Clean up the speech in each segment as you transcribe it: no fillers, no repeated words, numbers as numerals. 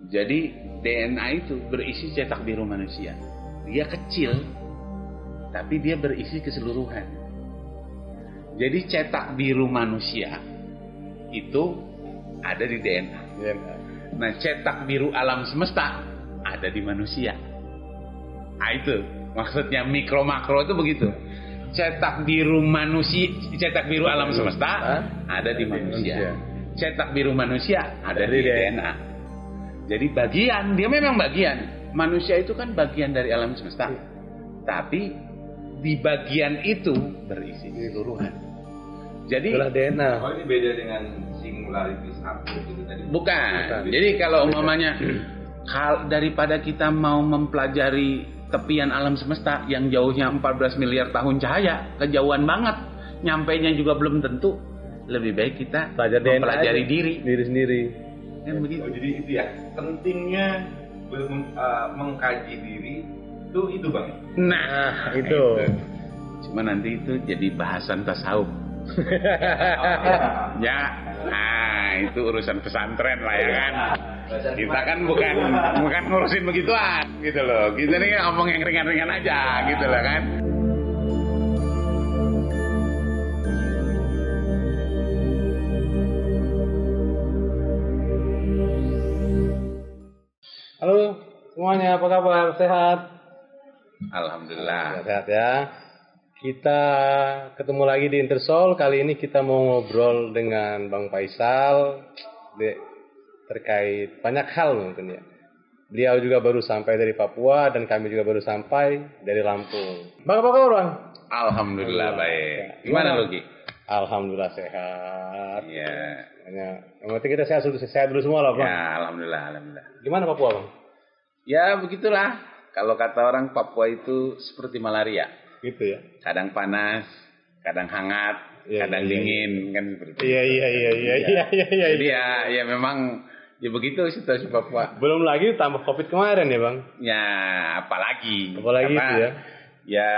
Jadi DNA itu berisi cetak biru manusia. Dia kecil, tapi dia berisi keseluruhan. Jadi cetak biru manusia itu ada di DNA. Nah, cetak biru alam semesta ada di manusia. Nah, itu maksudnya mikro makro itu begitu. Cetak biru manusia, cetak biru alam semesta ada di manusia. Cetak biru manusia ada di DNA. Jadi bagian, dia memang bagian. Manusia itu kan bagian dari alam semesta. Tapi di bagian itu berisi keseluruhan. Jadi itulah DNA. Oh, ini beda dengan singularities absolute itu tadi. Bukan. Jadi kalau umpamanya daripada kita mau mempelajari tepian alam semesta yang jauhnya 14 miliar tahun cahaya, kejauhan banget, nyampainya juga belum tentu. Lebih baik kita mempelajari diri sendiri. Kan begitu. Oh, jadi itu ya, pentingnya mengkaji diri itu Bang. Nah, itu. Cuma nanti itu jadi bahasan tasawuf. Ya, nah itu urusan pesantren lah ya kan. Kita kan bukan ngurusin begituan gitu loh. Kita nih ngomong yang ringan-ringan aja gitu loh kan. Halo semuanya, apa kabar? Sehat? Alhamdulillah. Sehat ya. Kita ketemu lagi di Intersol. Kali ini kita mau ngobrol dengan Bang Faisal terkait banyak hal mungkin ya. Beliau juga baru sampai dari Papua dan kami juga baru sampai dari Lampung. Bang, apa kabar Bang? Alhamdulillah baik. Gimana Logi? Alhamdulillah sehat. Iya. Yang penting kita sehat dulu semua lah Bang. Ya, alhamdulillah. Gimana Papua Bang? Ya begitulah. Kalau kata orang Papua itu seperti malaria. Gitu ya. Kadang panas, kadang hangat, kadang dingin kan seperti itu. Iya. Jadi ya memang ya begitu situasi Papua. Belum lagi tambah Covid kemarin ya Bang. Ya apalagi itu ya. Ya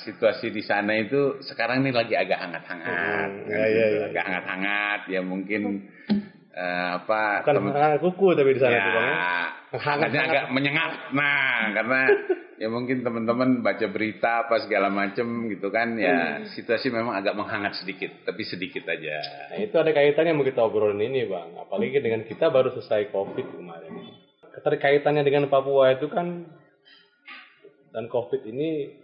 situasi di sana itu sekarang ini lagi agak hangat-hangat. Agak hangat-hangat ya mungkin bukan hangat kuku tapi di sana tuh Bang. Hangatnya agak menyengat. Nah, karena ya mungkin teman-teman baca berita apa segala macam gitu kan ya situasi memang agak menghangat sedikit, tapi sedikit aja. Nah, itu ada kaitannya mau kita obrolin ini Bang. Apalagi dengan kita baru selesai Covid kemarin. Keterkaitannya dengan Papua itu kan dan Covid ini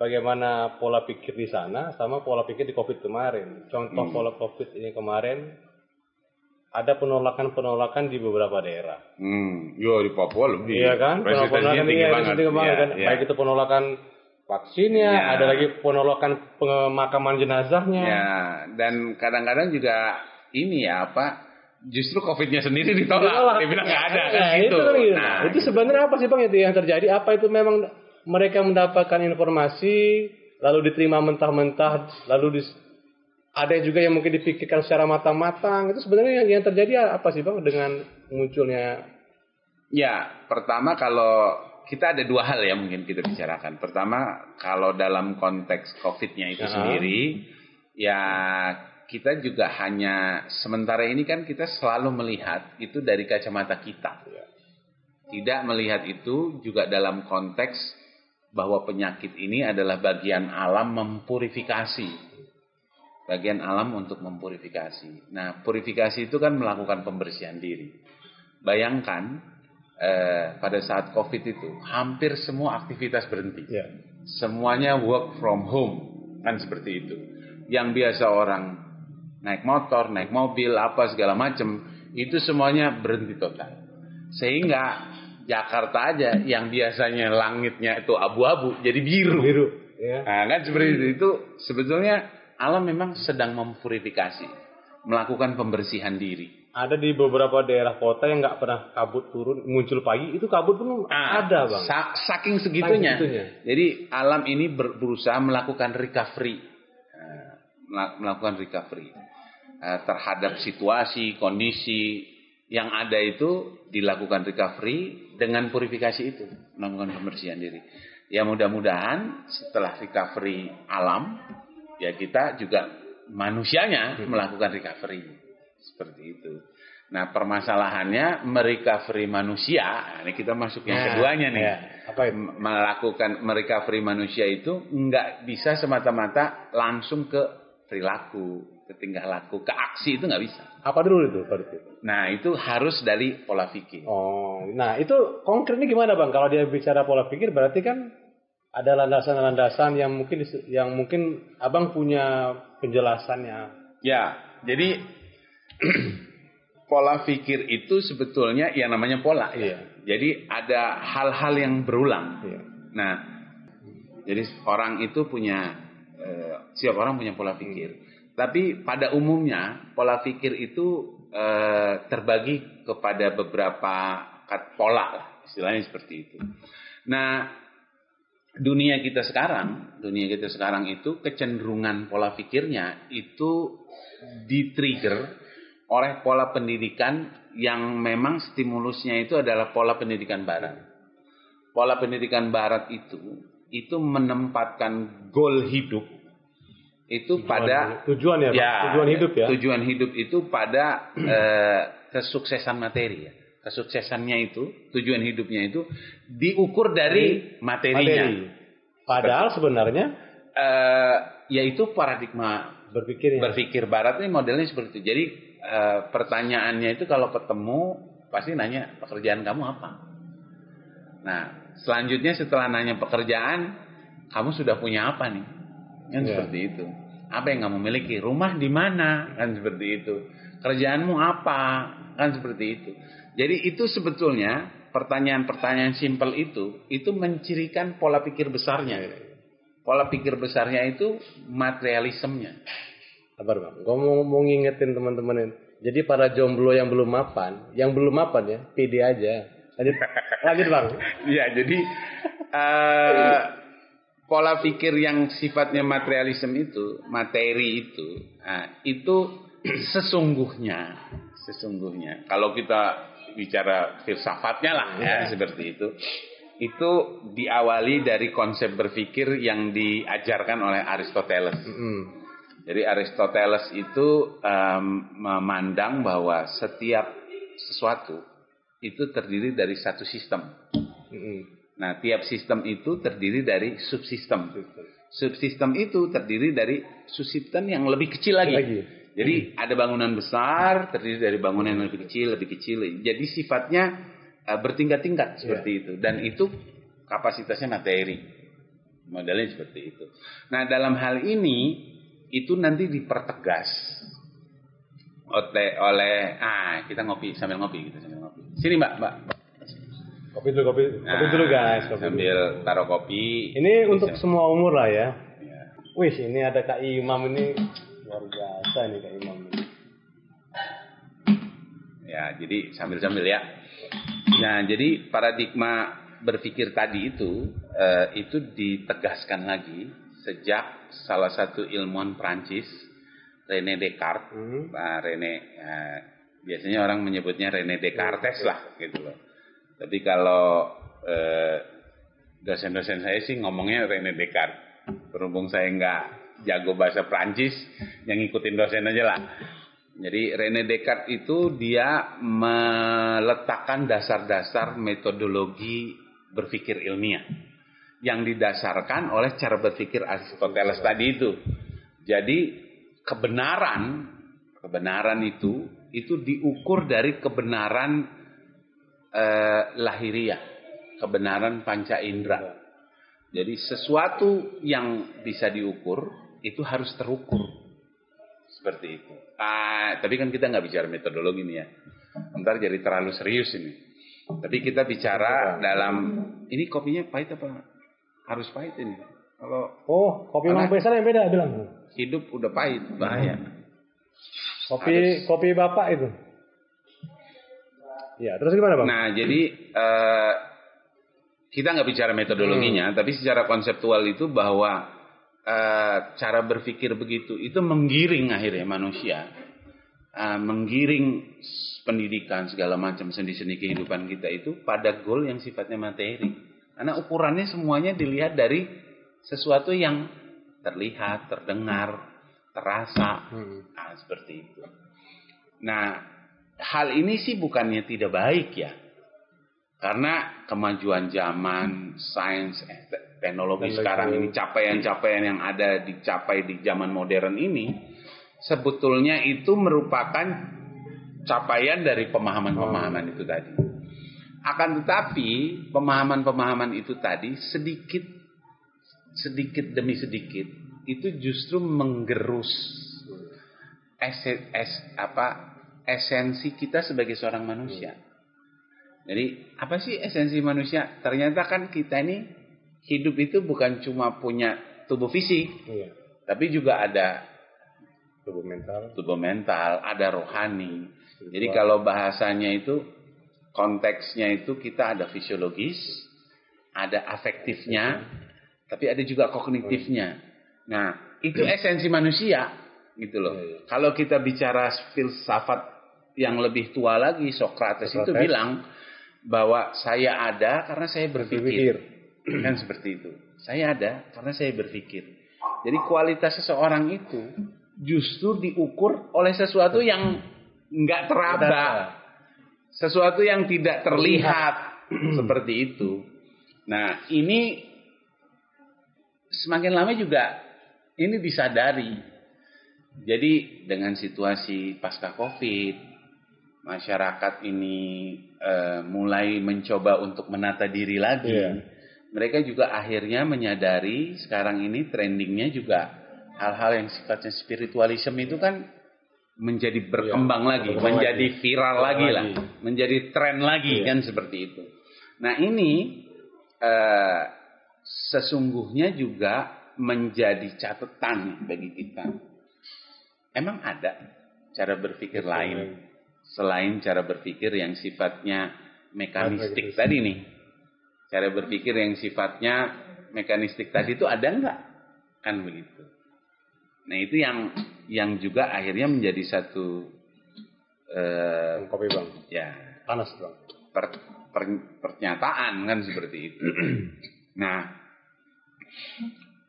bagaimana pola pikir di sana sama pola pikir di Covid kemarin. Contoh pola Covid ini kemarin ada penolakan di beberapa daerah. Yo di Papua lebih. Iya kan? Penolakan tinggi banget kan. Baik itu penolakan vaksinnya, ada lagi penolakan pemakaman jenazahnya. Ya, dan kadang-kadang juga ini justru Covid-nya sendiri ditolak. Dia bilang nggak ada kan gitu. Itu sebenarnya apa sih Bang itu yang terjadi? Apa itu memang mereka mendapatkan informasi lalu diterima mentah-mentah, lalu ada juga yang mungkin dipikirkan secara matang-matang. Itu sebenarnya yang terjadi apa sih Bang dengan munculnya? Ya, pertama kalau kita ada dua hal ya mungkin kita bicarakan. Pertama kalau dalam konteks COVID-nya itu sendiri, ya kita juga hanya sementara ini kan kita selalu melihat itu dari kacamata kita. Tidak melihat itu juga dalam konteks bahwa penyakit ini adalah bagian alam mempurifikasi. Bagian alam untuk mempurifikasi. Nah, purifikasi itu kan melakukan pembersihan diri. Bayangkan pada saat COVID itu hampir semua aktivitas berhenti. Semuanya work from home kan seperti itu. Yang biasa orang naik motor, naik mobil, apa segala macam itu semuanya berhenti total. Sehingga Jakarta aja yang biasanya langitnya itu abu-abu jadi biru. Nah, kan seperti itu sebetulnya alam memang sedang mempurifikasi, melakukan pembersihan diri. Ada di beberapa daerah kota yang nggak pernah kabut turun, muncul pagi, itu kabut pun ada Bang. Saking segitunya. Jadi alam ini berusaha melakukan recovery. Terhadap situasi, kondisi yang ada itu dilakukan recovery dengan purifikasi itu. Melakukan pembersihan diri. Ya mudah-mudahan setelah recovery alam, ya kita juga manusianya melakukan recovery seperti itu. Nah, permasalahannya merecovery manusia. Nah, ini kita masuk yang keduanya nih. Apa itu? Melakukan merecovery manusia itu nggak bisa semata-mata langsung ke perilaku, ke tingkah laku, ke aksi, itu nggak bisa. Apa dulu itu? Nah, itu harus dari pola pikir. Oh, nah itu konkretnya gimana Bang? Kalau dia bicara pola pikir berarti kan ada landasan-landasan yang mungkin Abang punya penjelasannya. Ya, jadi pola pikir itu sebetulnya yang namanya pola. Iya. Jadi ada hal-hal yang berulang. Iya. Nah, jadi orang itu punya setiap orang punya pola pikir. Tapi pada umumnya pola pikir itu terbagi kepada beberapa pola lah, istilahnya seperti itu. Nah, dunia kita sekarang itu kecenderungan pola pikirnya itu di-trigger oleh pola pendidikan yang memang stimulusnya itu adalah pola pendidikan barat. Pola pendidikan barat itu menempatkan goal hidup itu pada tujuan hidup ya. Tujuan hidup itu pada kesuksesan materi ya. Kesuksesannya itu, tujuan hidupnya itu diukur dari materinya. Padahal sebenarnya yaitu paradigma berpikir barat ini modelnya seperti itu. Jadi pertanyaannya itu kalau ketemu pasti nanya pekerjaan kamu apa. Nah, selanjutnya setelah nanya pekerjaan, kamu sudah punya apa nih? Kan seperti itu. Apa yang kamu miliki? Rumah di mana? Kan seperti itu. Kerjaanmu apa? Kan seperti itu. Jadi itu sebetulnya pertanyaan-pertanyaan simpel itu mencirikan pola pikir besarnya. Pola pikir besarnya itu materialismenya. Sabar Bang, gue mau ngingetin teman-teman. Jadi para jomblo yang belum mapan ya, pede aja. Lanjut Bang. Iya, jadi pola pikir yang sifatnya materialisme itu, materi itu sesungguhnya kalau kita bicara filsafatnya lah ya seperti itu diawali dari konsep berpikir yang diajarkan oleh Aristoteles. Jadi Aristoteles itu memandang bahwa setiap sesuatu itu terdiri dari satu sistem. Nah, tiap sistem itu terdiri dari subsistem. Subsistem itu terdiri dari subsistem yang lebih kecil lagi. Jadi ada bangunan besar terdiri dari bangunan yang lebih kecil. Jadi sifatnya bertingkat-tingkat seperti itu. Dan itu kapasitasnya materi. Modelnya seperti itu. Nah, dalam hal ini itu nanti dipertegas oleh kita sambil ngopi. Sini Mbak. Kopi dulu guys. Sambil taruh kopi. Ini untuk semua umur lah ya. Wih, ini ada Kak Imam ini luar biasa nih Kak Imam ini. Ya, jadi sambil ya. Nah, jadi paradigma berpikir tadi itu ditegaskan lagi sejak salah satu ilmuwan Prancis, René Descartes. Biasanya orang menyebutnya René Descartes lah gitu loh. Tapi kalau dosen-dosen saya sih ngomongnya René Descartes. Berhubung saya nggak jago bahasa Prancis, yang ngikutin dosen aja lah. Jadi René Descartes itu dia meletakkan dasar-dasar metodologi berpikir ilmiah yang didasarkan oleh cara berpikir Aristoteles tadi itu. Jadi kebenaran itu diukur dari kebenaran lahiriah, kebenaran panca indera. Jadi sesuatu yang bisa diukur itu harus terukur. Seperti itu. Tapi kan kita nggak bicara metodologi nih ya. Ntar jadi terlalu serius ini. Tapi kita bicara dalam ini kopinya pahit apa? Harus pahit ini. Kalau kopi Mang Faisal yang beda bilang. Hidup udah pahit, bahaya. Kopi Bapak itu. Ya, terus gimana Bang? Nah, jadi kita nggak bicara metodologinya, tapi secara konseptual itu bahwa cara berpikir begitu itu menggiring akhirnya manusia, menggiring pendidikan segala macam sendi-sendi kehidupan kita itu pada goal yang sifatnya materi. Karena ukurannya semuanya dilihat dari sesuatu yang terlihat, terdengar, terasa, seperti itu. Nah, hal ini sih bukannya tidak baik ya. Karena kemajuan zaman, sains, teknologi sekarang ini, capaian-capaian yang ada dicapai di zaman modern ini, sebetulnya itu merupakan capaian dari pemahaman-pemahaman itu tadi. Akan tetapi, pemahaman-pemahaman itu tadi sedikit demi sedikit, itu justru menggerus esensi kita sebagai seorang manusia. Jadi apa sih esensi manusia? Ternyata kan kita ini hidup itu bukan cuma punya tubuh fisik, tapi juga ada tubuh mental, ada rohani. Jadi kalau bahasanya itu konteksnya itu kita ada fisiologis, ada afektifnya, tapi ada juga kognitifnya. Nah itu esensi manusia, gitu loh. Kalau kita bicara filsafat yang lebih tua lagi, Socrates itu bilang bahwa saya ada karena saya berpikir. Kan seperti itu. Saya ada karena saya berpikir. Jadi kualitas seseorang itu justru diukur oleh sesuatu yang nggak teraba, sesuatu yang tidak terlihat. Seperti itu. Nah ini semakin lama juga ini disadari. Jadi dengan situasi pasca Covid, masyarakat ini mulai mencoba untuk menata diri lagi. Mereka juga akhirnya menyadari sekarang ini trendingnya juga hal-hal yang sifatnya spiritualisme itu kan menjadi berkembang lagi, menjadi viral lagi lah, menjadi tren lagi kan seperti itu. Nah ini sesungguhnya juga menjadi catatan bagi kita. Emang ada cara berpikir lain selain cara berpikir yang sifatnya mekanistik tadi nih. Cara berpikir yang sifatnya mekanistik tadi itu ada enggak? Kan begitu. Nah itu yang juga akhirnya menjadi satu kopi bang. Ya. Panas bang. Pernyataan kan seperti itu. Nah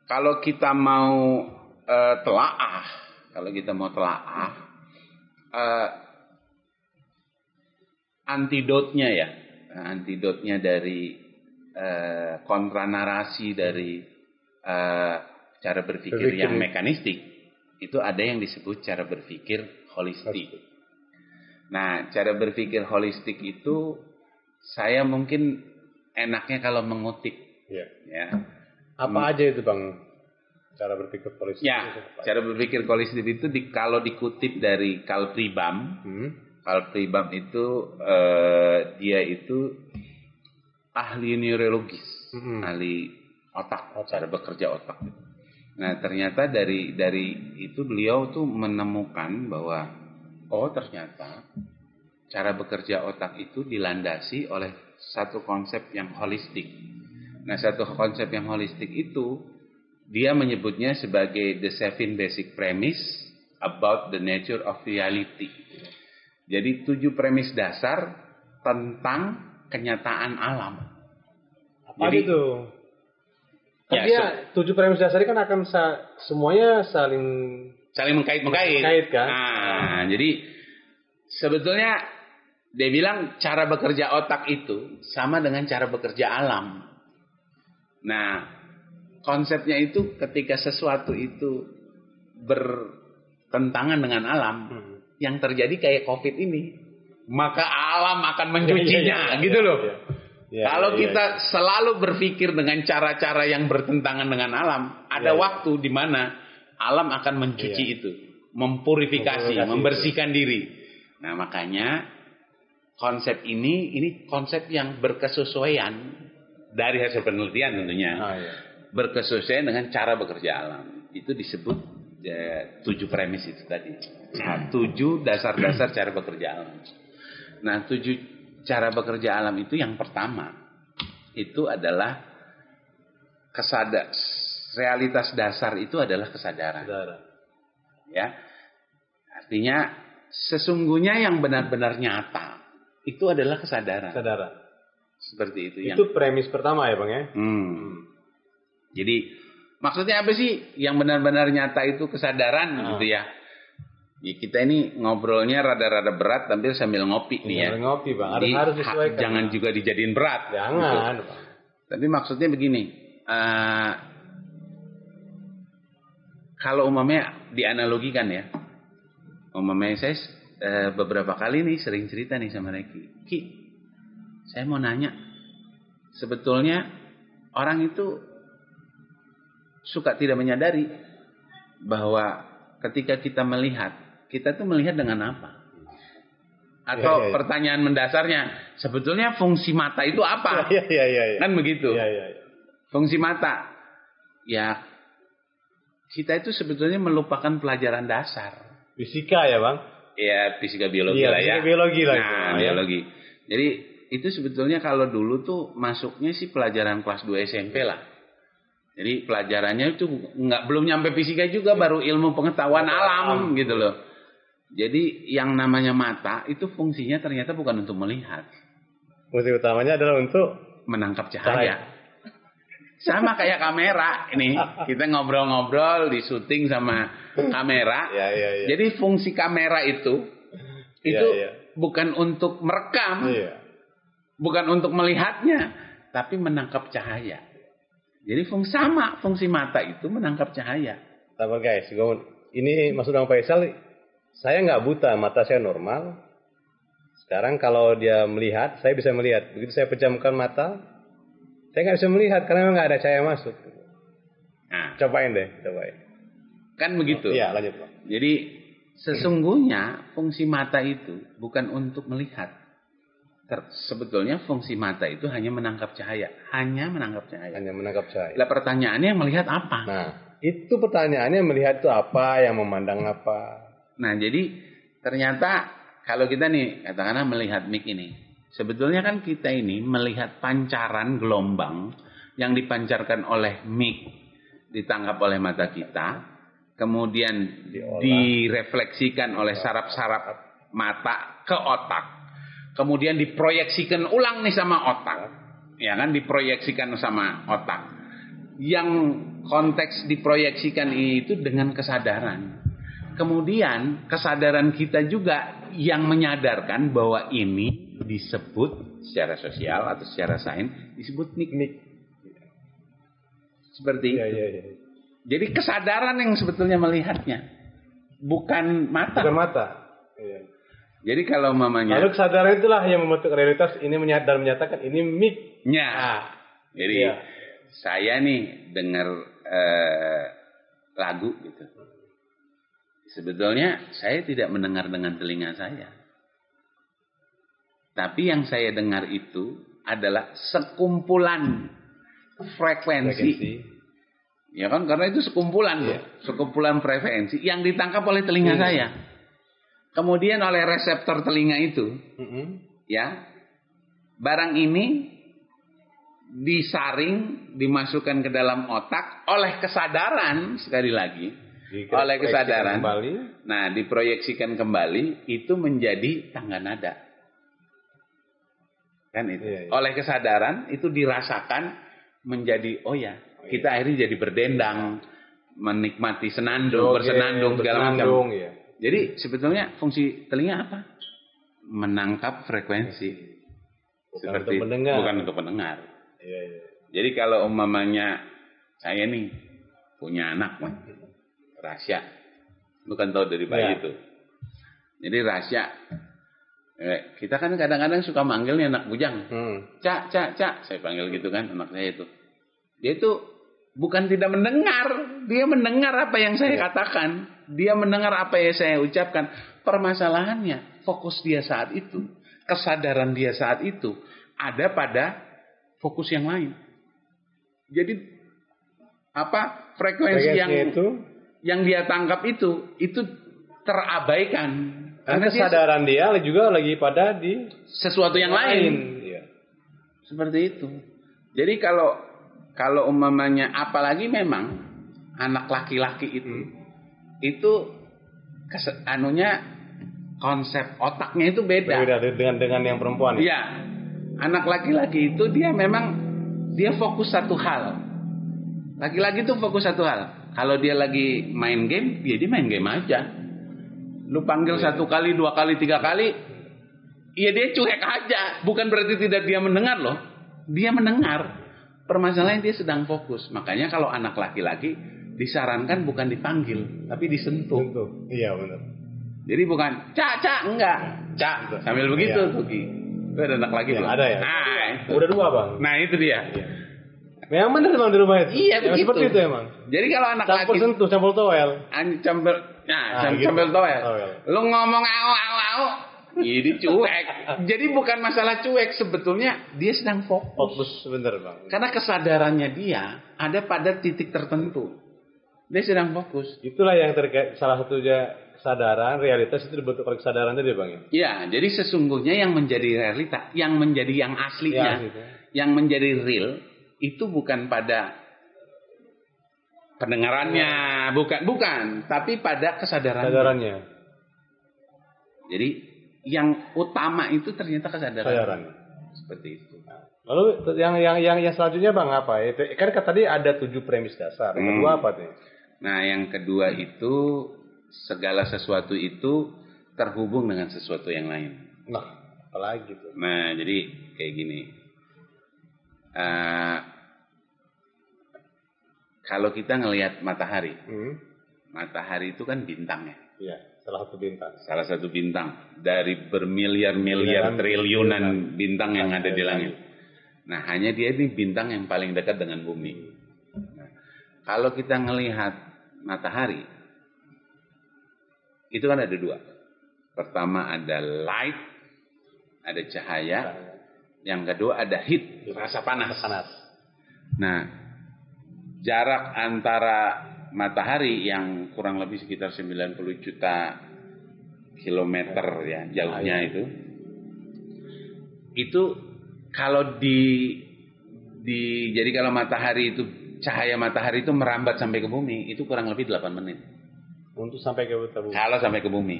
kalau kita mau telaah, antidotnya dari kontranarasi dari cara berpikir yang mekanistik itu ada yang disebut cara berpikir holistik. Nah, cara berpikir holistik itu saya mungkin enaknya kalau mengutip. Ya. Apa aja itu bang? Cara berpikir holistik. Ya, cara berpikir holistik itu kalau dikutip dari Karl Pribam. Karl Pribam itu dia itu ahli neurologis, ahli otak, cara bekerja otak. Nah ternyata dari itu beliau tuh menemukan bahwa ternyata cara bekerja otak itu dilandasi oleh satu konsep yang holistik. Nah satu konsep yang holistik itu dia menyebutnya sebagai the 7 basic premise about the nature of reality. Jadi 7 premis dasar tentang kenyataan alam. Apa itu? Dia 7 premis dasar ini kan akan semuanya saling mengkait kan? Nah, jadi sebetulnya dia bilang cara bekerja otak itu sama dengan cara bekerja alam. Nah, konsepnya itu ketika sesuatu itu bertentangan dengan alam, yang terjadi kayak COVID ini, maka alam akan mencucinya, gitu loh. Kalau kita selalu berpikir dengan cara-cara yang bertentangan dengan alam, ada waktu di mana alam akan mencuci itu, mempurifikasi, membersihkan diri. Nah, makanya konsep ini konsep yang berkesesuaian dari hasil penelitian tentunya. Berkesesuaian dengan cara bekerja alam. Itu disebut 7 premis itu tadi. 7 dasar-dasar cara bekerja alam. Nah 7 cara bekerja alam itu yang pertama itu adalah realitas dasar itu adalah kesadaran. Ya. Artinya sesungguhnya yang benar-benar nyata itu adalah kesadaran. Seperti itu. Itu premis pertama ya bang ya. Jadi maksudnya apa sih yang benar-benar nyata itu kesadaran gitu ya? Ya, kita ini ngobrolnya rada-rada berat sambil ngopi nih ya. Ngopi Bang, Jadi, harus disesuaikan. jangan juga dijadiin berat. Jangan. Gitu. Tapi maksudnya begini, kalau umpamanya dianalogikan ya, umpamanya saya beberapa kali nih sering cerita nih sama Reki, Ki, saya mau nanya, sebetulnya orang itu suka tidak menyadari bahwa ketika kita melihat, kita tuh melihat dengan apa? Atau pertanyaan mendasarnya, sebetulnya fungsi mata itu apa? Kan begitu. Fungsi mata, ya kita itu sebetulnya melupakan pelajaran dasar. Fisika ya Bang? Ya fisika biologi lah ya. Biologi lah. Nah biologi. Jadi itu sebetulnya kalau dulu tuh masuknya sih pelajaran kelas 2 SMP lah. Jadi pelajarannya itu belum nyampe fisika juga, baru ilmu pengetahuan alam gitu loh. Jadi yang namanya mata itu fungsinya ternyata bukan untuk melihat. Fungsi utamanya adalah untuk menangkap cahaya. Sama kayak kamera ini. Kita ngobrol-ngobrol di syuting sama kamera. Jadi fungsi kamera itu bukan untuk merekam. Bukan untuk melihatnya, tapi menangkap cahaya. Jadi fungsi mata itu menangkap cahaya. Sabar guys, ini maksud Bang Faisal, saya nggak buta, mata saya normal. Sekarang kalau dia melihat, saya bisa melihat. Begitu saya pejamkan mata, saya nggak bisa melihat karena memang nggak ada cahaya masuk. Nah, cobain. Kan begitu. Iya, lanjut Bang. Jadi sesungguhnya fungsi mata itu bukan untuk melihat. Sebetulnya fungsi mata itu hanya menangkap cahaya. Hanya menangkap cahaya. Lah pertanyaannya melihat apa? Nah, itu pertanyaannya melihat itu apa, yang memandang apa. Nah, jadi ternyata kalau kita nih katakanlah melihat mic ini. Sebetulnya kan kita ini melihat pancaran gelombang yang dipancarkan oleh mic, ditangkap oleh mata kita, kemudian direfleksikan oleh saraf-saraf mata ke otak. Kemudian diproyeksikan ulang nih sama otak. Ya kan, diproyeksikan sama otak. Yang konteks diproyeksikan itu dengan kesadaran. Kemudian kesadaran kita juga yang menyadarkan bahwa ini disebut secara sosial atau secara sains disebut nik. Seperti itu. Jadi kesadaran yang sebetulnya melihatnya, bukan mata. Jadi kalau mamanya, lalu kesadaran itulah yang membentuk realitas ini, menyatakan ini mic-nya. Jadi saya nih dengar lagu gitu. Sebetulnya saya tidak mendengar dengan telinga saya. Tapi yang saya dengar itu adalah sekumpulan frekuensi. Ya kan, karena itu sekumpulan, sekumpulan frekuensi yang ditangkap oleh telinga saya. Kemudian oleh reseptor telinga itu, ya, barang ini disaring, dimasukkan ke dalam otak oleh kesadaran, sekali lagi, oleh kesadaran. Nah, diproyeksikan kembali, itu menjadi tangga nada. Kan itu. Oleh kesadaran, itu dirasakan menjadi, kita akhirnya jadi berdendang, menikmati senandung, bersenandung, segala macam. Jadi sebetulnya fungsi telinga apa? Menangkap frekuensi. Bukan untuk mendengar. Jadi kalau umpamanya saya nih punya anak, Rasya, lu kan tahu dari bayi itu. Jadi Rasya, kita kan kadang-kadang suka manggilnya anak bujang. Cak, saya panggil gitu kan anak saya itu. Dia itu bukan tidak mendengar, dia mendengar apa yang saya katakan. Dia mendengar apa yang saya ucapkan. Permasalahannya, fokus dia saat itu, kesadaran dia saat itu ada pada fokus yang lain. Jadi frekuensi yang dia tangkap itu terabaikan. Karena kesadaran dia juga lagi pada di sesuatu yang lain. Seperti itu. Jadi kalau umpamanya, apalagi memang anak laki-laki itu konsep otaknya itu beda dengan yang perempuan. Iya. Anak laki-laki itu dia fokus satu hal. Laki-laki itu fokus satu hal. Kalau dia lagi main game, dia main game aja. Lu panggil 1 kali, 2 kali, 3 kali, ya dia cuek aja. Bukan berarti tidak dia mendengar loh. Dia mendengar. Permasalahan dia sedang fokus. Makanya kalau anak laki-laki disarankan bukan dipanggil, tapi disentuh. Iya benar. Jadi bukan cak enggak. Cak sambil begitu tuh Ki. Itu ada anak lagi belum? Ada ya. Nah, itu. Udah 2 bang. Nah itu dia. Iya. Memang benar bang di rumah itu. Iya begitu. Seperti itu emang. Jadi kalau anak Campur laki sentuh, campur towel. Campur towel. Lu ngomong au. Jadi cuek. Jadi bukan masalah cuek, sebetulnya dia sedang fokus. Fokus bener bang. Karena kesadarannya dia ada pada titik tertentu. Dia sedang fokus. Itulah yang terkait salah satunya kesadaran, realitas itu dibentuk oleh kesadaran tadi bang ya. Iya, jadi sesungguhnya yang menjadi realita, yang menjadi yang aslinya, yang menjadi real itu bukan pada pendengarannya, bukan, tapi pada kesadarannya. Jadi yang utama itu ternyata kesadaran. Seperti itu. Lalu yang selanjutnya bang apa? Kan tadi ada 7 premis dasar. Yang kedua apa tuh? Nah, yang kedua itu segala sesuatu itu terhubung dengan sesuatu yang lain. Nah, apalagi tuh? Nah, jadi kayak gini. Kalau kita ngelihat matahari, matahari itu kan bintang ya. Iya, salah satu bintang dari bermiliar-miliar triliunan bintang yang ada di langit. Nah, hanya dia ini bintang yang paling dekat dengan bumi. Nah, kalau kita ngelihat matahari, itu kan ada 2. Pertama ada light, ada cahaya. Yang kedua ada heat, rasa panas. Nah, jarak antara matahari yang kurang lebih sekitar 90 juta kilometer ya jauhnya itu kalau jadi kalau matahari itu cahaya matahari itu merambat sampai ke bumi itu kurang lebih 8 menit untuk sampai ke bumi. Kalau sampai ke bumi.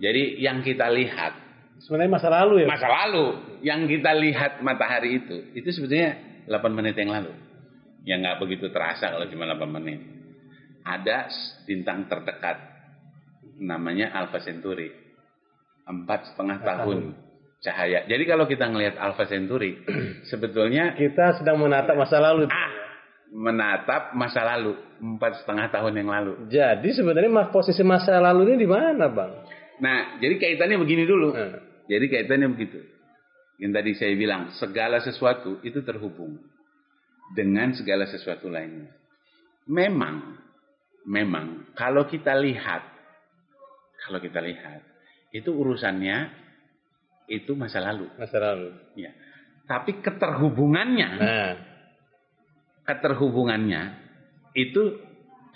Jadi yang kita lihat sebenarnya masa lalu ya. Masa lalu yang kita lihat matahari itu sebetulnya 8 menit yang lalu. Ya nggak begitu terasa kalau cuma 8 menit. Ada bintang terdekat namanya Alpha Centauri, 4,5 tahun cahaya. Jadi kalau kita ngelihat Alpha Centauri sebetulnya kita sedang menatap masa lalu. Menatap masa lalu 4,5 tahun yang lalu. Jadi sebenarnya posisi masa lalu ini di mana bang? Nah jadi kaitannya begini dulu. Jadi kaitannya begitu. Yang tadi saya bilang segala sesuatu itu terhubung dengan segala sesuatu lainnya. Memang kalau kita lihat itu urusannya itu masa lalu. Ya. Tapi keterhubungannya itu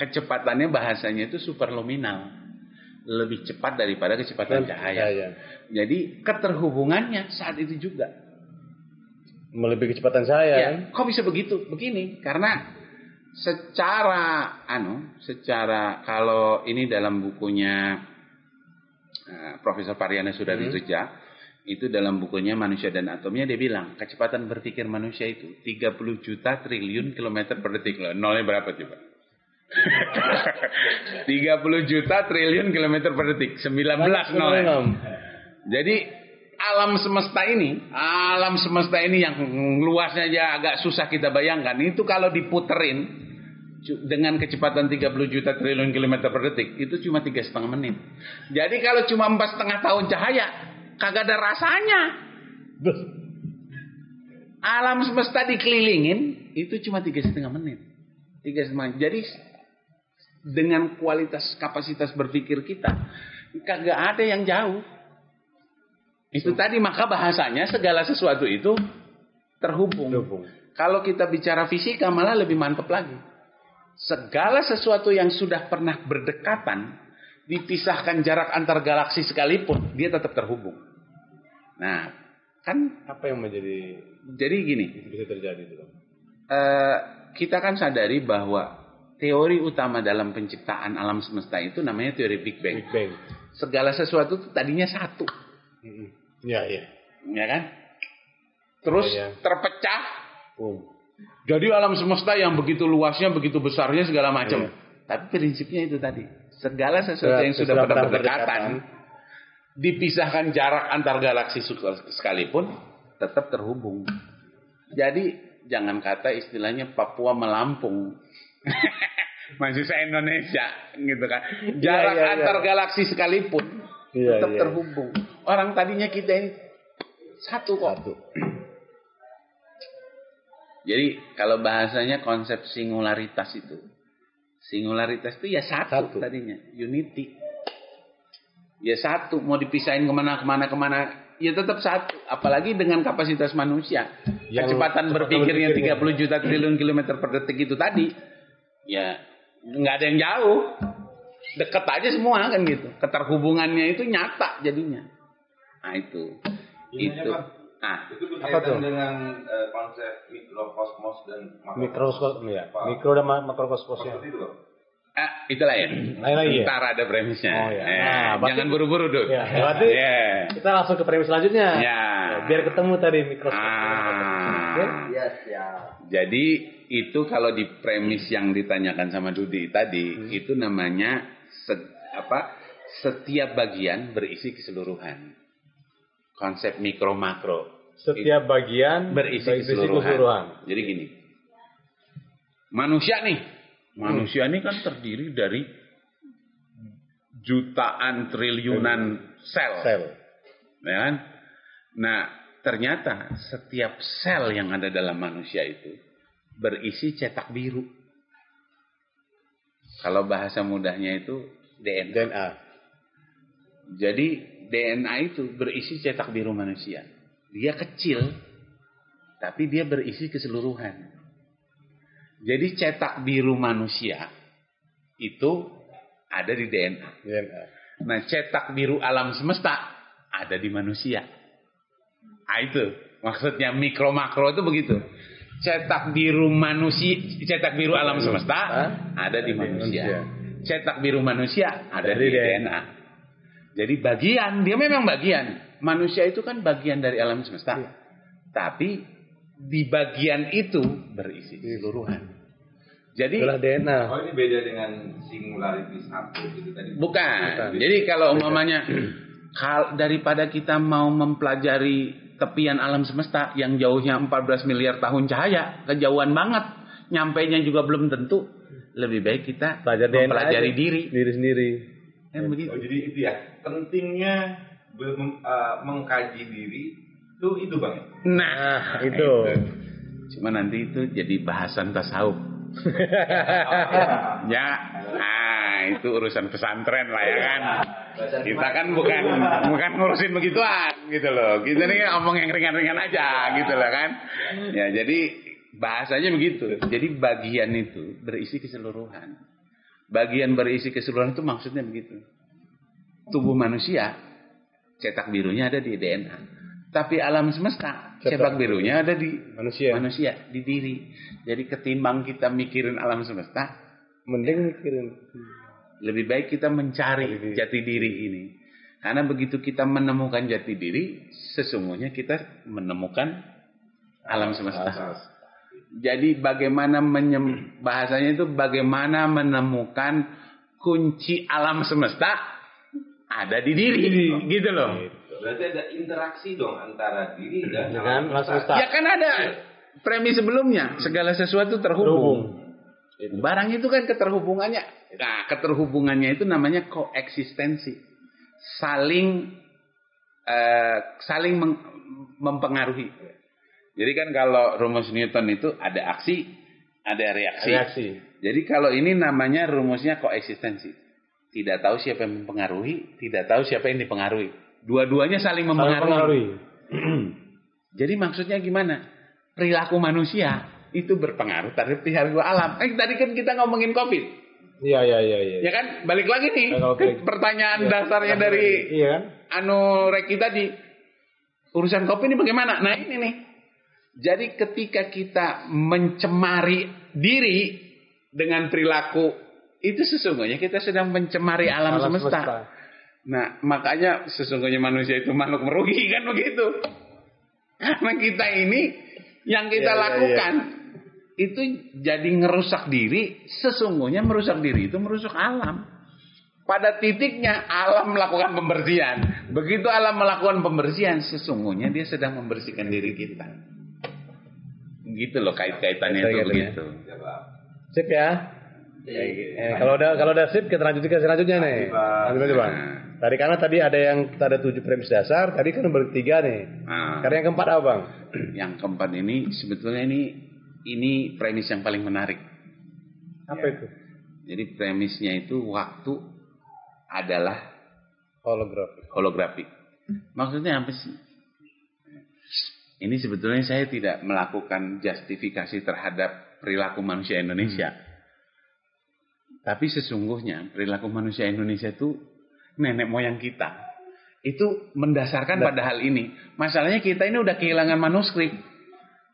kecepatannya bahasanya itu superluminal, lebih cepat daripada kecepatan cahaya. Jadi keterhubungannya saat itu juga melebihi kecepatan cahaya. Ya, kok bisa begitu? Begini, karena secara kalau ini dalam bukunya Profesor Pariana Sudaryoteja, itu dalam bukunya Manusia dan Atomnya dia bilang kecepatan berpikir manusia itu 30 juta triliun kilometer per detik. Nolnya berapa coba? 30 juta triliun kilometer per detik. 19 nolnya. Jadi alam semesta ini yang luasnya aja agak susah kita bayangkan. Itu kalau diputerin dengan kecepatan 30 juta triliun kilometer per detik itu cuma 3,5 menit. Jadi kalau cuma 4,5 tahun cahaya kagak ada rasanya. Alam semesta dikelilingin itu cuma 3,5 menit. 3,5 menit. Jadi dengan kualitas kapasitas berpikir kita kagak ada yang jauh. Itu tadi maka bahasanya segala sesuatu itu terhubung. Kalau kita bicara fisika malah lebih mantap lagi. Segala sesuatu yang sudah pernah berdekatan, dipisahkan jarak antar galaksi sekalipun, dia tetap terhubung. Nah, kan apa yang menjadi? Jadi gini, bisa terjadi itu. Kita kan sadari bahwa teori utama dalam penciptaan alam semesta itu namanya teori Big Bang. Segala sesuatu itu tadinya satu. Ya kan? Terus terpecah. Jadi alam semesta yang begitu luasnya, begitu besarnya segala macam. Tapi prinsipnya itu tadi Segala sesuatu yang sudah pernah berdekatan, dipisahkan jarak antar galaksi sekalipun, tetap terhubung. Jadi jangan kata istilahnya Papua melampung. Maksud saya Indonesia gitu kan. Jarak antar galaksi sekalipun tetap terhubung. Orang tadinya kita ini satu kok. Jadi kalau bahasanya konsep singularitas itu. Singularitas itu ya satu. Tadinya. Unity. Ya satu. Mau dipisahin kemana, ya tetap satu. Apalagi dengan kapasitas manusia. Kecepatan berpikirnya 30 juta triliun kilometer per detik itu tadi. Ya nggak ada yang jauh. Deket aja semua kan gitu. Keterhubungannya itu nyata jadinya. Nah itu. Itu. Nah, itu berkaitan dengan konsep mikrokosmos dan mikrokosmos ya. Mikro dan makrokosmosnya. Itu loh. Itulah ya. Ntar ada premisnya. Oh, ya. Jangan buru-buru dulu. Ya, berarti kita langsung ke premis selanjutnya. Ya. Biar ketemu tadi mikroskop. Jadi itu kalau di premis yang ditanyakan sama Dudi tadi, itu namanya setiap bagian berisi keseluruhan. Konsep mikro makro. Setiap bagian berisi keseluruhan. Jadi gini. Manusia ini kan terdiri dari jutaan triliunan sel. Ya kan? Nah, ternyata setiap sel yang ada dalam manusia itu berisi cetak biru. Kalau bahasa mudahnya itu DNA. Jadi DNA itu berisi cetak biru manusia. Dia kecil, tapi dia berisi keseluruhan. Jadi cetak biru manusia itu ada di DNA. Nah, cetak biru alam semesta ada di manusia. Nah, itu maksudnya mikro makro itu begitu. Cetak biru alam semesta ada di manusia. Cetak biru manusia ada di DNA. Jadi dia memang bagian. Manusia itu kan bagian dari alam semesta. Tapi di bagian itu berisi keseluruhan. Jadi DNA. Oh, ini beda dengan singularitas satu gitu tadi. Bukan. Jadi kalau umpamanya daripada kita mau mempelajari tepian alam semesta yang jauhnya 14 miliar tahun cahaya, kejauhan banget, nyampainya juga belum tentu. Lebih baik kita mempelajari diri sendiri. Begitu. Oh, jadi itu ya pentingnya mengkaji diri itu Bang. Nah, itu. Cuma nanti itu jadi bahasan tasawuf. Ya, itu urusan pesantren lah ya kan. Kita kan bukan ngurusin begituan gitu loh. Kita ini ngomong yang ringan-ringan aja gitu loh kan. Ya, jadi bahasanya begitu. Jadi bagian itu berisi keseluruhan. Bagian berisi keseluruhan itu maksudnya begitu. Tubuh manusia cetak birunya ada di DNA. Tapi alam semesta cetak birunya ada di manusia, di diri. Jadi ketimbang kita mikirin alam semesta, mending mikirin. Lebih baik kita mencari jati diri ini. Karena begitu kita menemukan jati diri, sesungguhnya kita menemukan alam semesta. Jadi bagaimana bahasanya itu bagaimana menemukan kunci alam semesta ada di diri, gitu loh. Berarti ada interaksi dong antara diri dan alam semesta. Ya kan ada premis sebelumnya, segala sesuatu terhubung. Barang itu kan keterhubungannya. Nah, keterhubungannya itu namanya koeksistensi. Saling mempengaruhi. Jadi kan kalau rumus Newton itu ada aksi, ada reaksi. Jadi kalau ini namanya rumusnya koeksistensi. Tidak tahu siapa yang mempengaruhi, tidak tahu siapa yang dipengaruhi. Dua-duanya saling mempengaruhi. Jadi maksudnya gimana? Perilaku manusia itu berpengaruh terhadap perilaku alam. Tadi kan kita ngomongin COVID. Iya. Ya kan? Balik lagi nih. Pertanyaan dasarnya dari Reki tadi. Urusan COVID ini bagaimana? Nah ini nih. Jadi ketika kita mencemari diri dengan perilaku, itu sesungguhnya kita sedang mencemari alam semesta. Nah, makanya sesungguhnya manusia itu makhluk merugi kan begitu. Karena kita ini yang kita lakukan itu jadi ngerusak diri, sesungguhnya merusak diri itu merusak alam. Pada titiknya alam melakukan pembersihan. Begitu alam melakukan pembersihan, sesungguhnya dia sedang membersihkan diri kita. Gitu loh kait-kaitannya itu begitu. Sip ya. Kalau udah sip kita lanjut ke selanjutnya nih. Lanjut Bang. Tadi ada 7 premis dasar, tadi kan bertiga nih. Sekarang yang keempat apa Bang? Yang keempat ini sebetulnya ini premis yang paling menarik. Apa itu? Jadi premisnya itu waktu adalah holografik. Maksudnya apa sih? Ini sebetulnya saya tidak melakukan justifikasi terhadap perilaku manusia Indonesia. Tapi sesungguhnya perilaku manusia Indonesia itu nenek moyang kita. Itu mendasarkan pada hal ini. Masalahnya kita ini udah kehilangan manuskrip.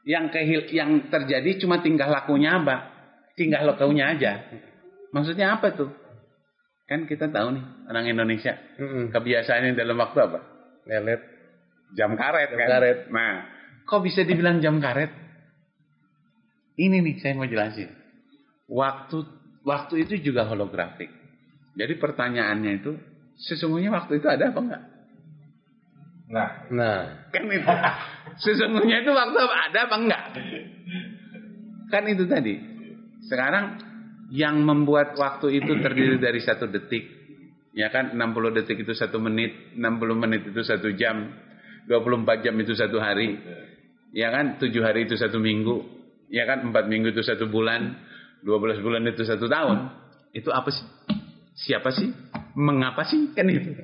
Yang terjadi cuma tingkah lakunya apa? Tingkah lakunya aja. Maksudnya apa tuh? Kan kita tahu nih orang Indonesia kebiasaannya dalam waktu apa? Lelet. Jam karet kan? Nah, kok bisa dibilang jam karet? Ini nih saya mau jelasin. Waktu itu juga holografik. Jadi pertanyaannya itu sesungguhnya waktu itu ada apa enggak? Nah, kan itu. Sesungguhnya itu waktu ada apa enggak? Kan itu tadi. Sekarang yang membuat waktu itu terdiri dari 1 detik, ya kan 60 detik itu 1 menit, 60 menit itu 1 jam, 24 jam itu 1 hari, ya kan 7 hari itu 1 minggu, ya kan 4 minggu itu 1 bulan, 12 bulan itu 1 tahun. Itu apa sih? Siapa sih? Mengapa sih? Kan itu.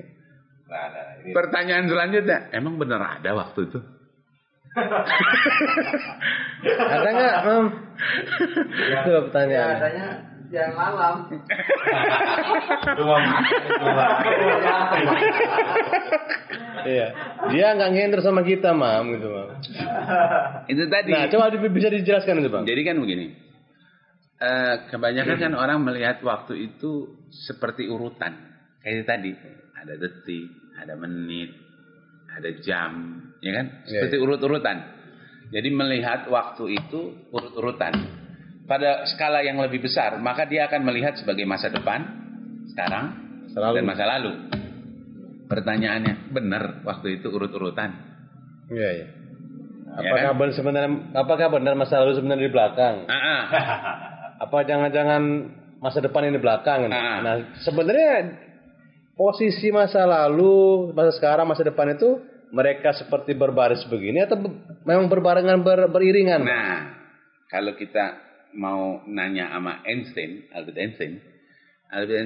Pertanyaan selanjutnya, emang benar ada waktu itu? ada nggak itu pertanyaan. Adanya yang malam. Iya, dia nggak ngendor sama kita Mam gitu Mam. Itu tadi. Nah coba bisa dijelaskan itu Bang. Jadi kan begini, kebanyakan kan orang melihat waktu itu seperti urutan. Kayak tadi, ada detik, ada menit, ada jam, ya kan? Seperti urut-urutan. Jadi melihat waktu itu urut-urutan. Pada skala yang lebih besar, maka dia akan melihat sebagai masa depan, sekarang, dan masa lalu. Pertanyaannya, benar waktu itu urut-urutan? Iya. Apakah benar masa lalu sebenarnya di belakang? Apa jangan-jangan masa depan ini di belakang? Nah, sebenarnya posisi masa lalu, masa sekarang, masa depan itu mereka seperti berbaris begini atau memang berbarengan beriringan? Nah, kalau kita mau nanya sama Albert Einstein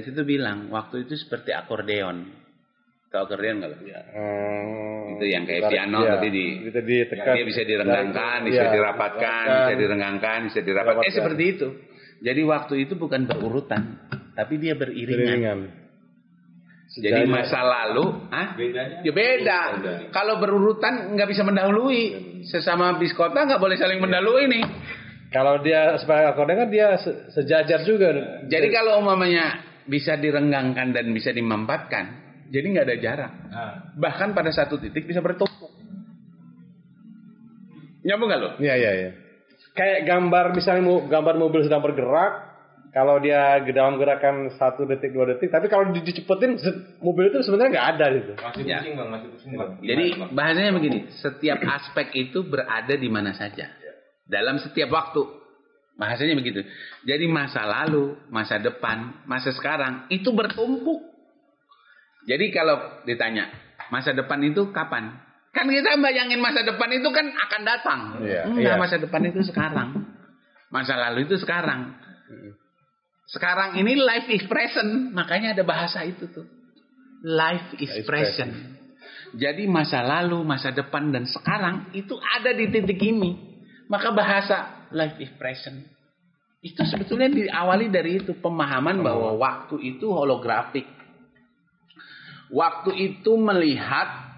itu bilang waktu itu seperti akordeon. Tahu akordeon nggak? Itu yang kayak piano tapi dia bisa direnggangkan, bisa dirapatkan, bisa direnggangkan, bisa dirapatkan. Seperti itu. Jadi waktu itu bukan berurutan, tapi dia beriringan. Jadi masa lalu, bedanya? Ya beda. Kalau berurutan nggak bisa mendahului. Sesama biskota nggak boleh saling mendahului nih. Kalau dia sebagai akordeon kan dia sejajar juga. Jadi kalau umpamanya bisa direnggangkan dan bisa dimampatkan, jadi nggak ada jarak. Bahkan pada satu titik bisa bertumpuk. Nyambung nggak lo? Iya. Kayak gambar misalnya gambar mobil sedang bergerak. Kalau dia dalam gerakan 1 detik 2 detik, tapi kalau dicepetin mobil itu sebenarnya nggak ada gitu. Masih pusing bang. Jadi bahasanya begini, setiap aspek itu berada di mana saja. Dalam setiap waktu. Bahasanya begitu. Jadi masa lalu, masa depan, masa sekarang itu bertumpuk. Jadi kalau ditanya, masa depan itu kapan? Kan kita bayangin masa depan itu kan akan datang. Masa depan itu sekarang. Masa lalu itu sekarang. Sekarang ini life is present. Makanya ada bahasa itu tuh. Life is present. Jadi masa lalu, masa depan, dan sekarang itu ada di titik ini. Maka bahasa life is present itu sebetulnya diawali dari itu, pemahaman bahwa waktu itu holografik. Waktu itu melihat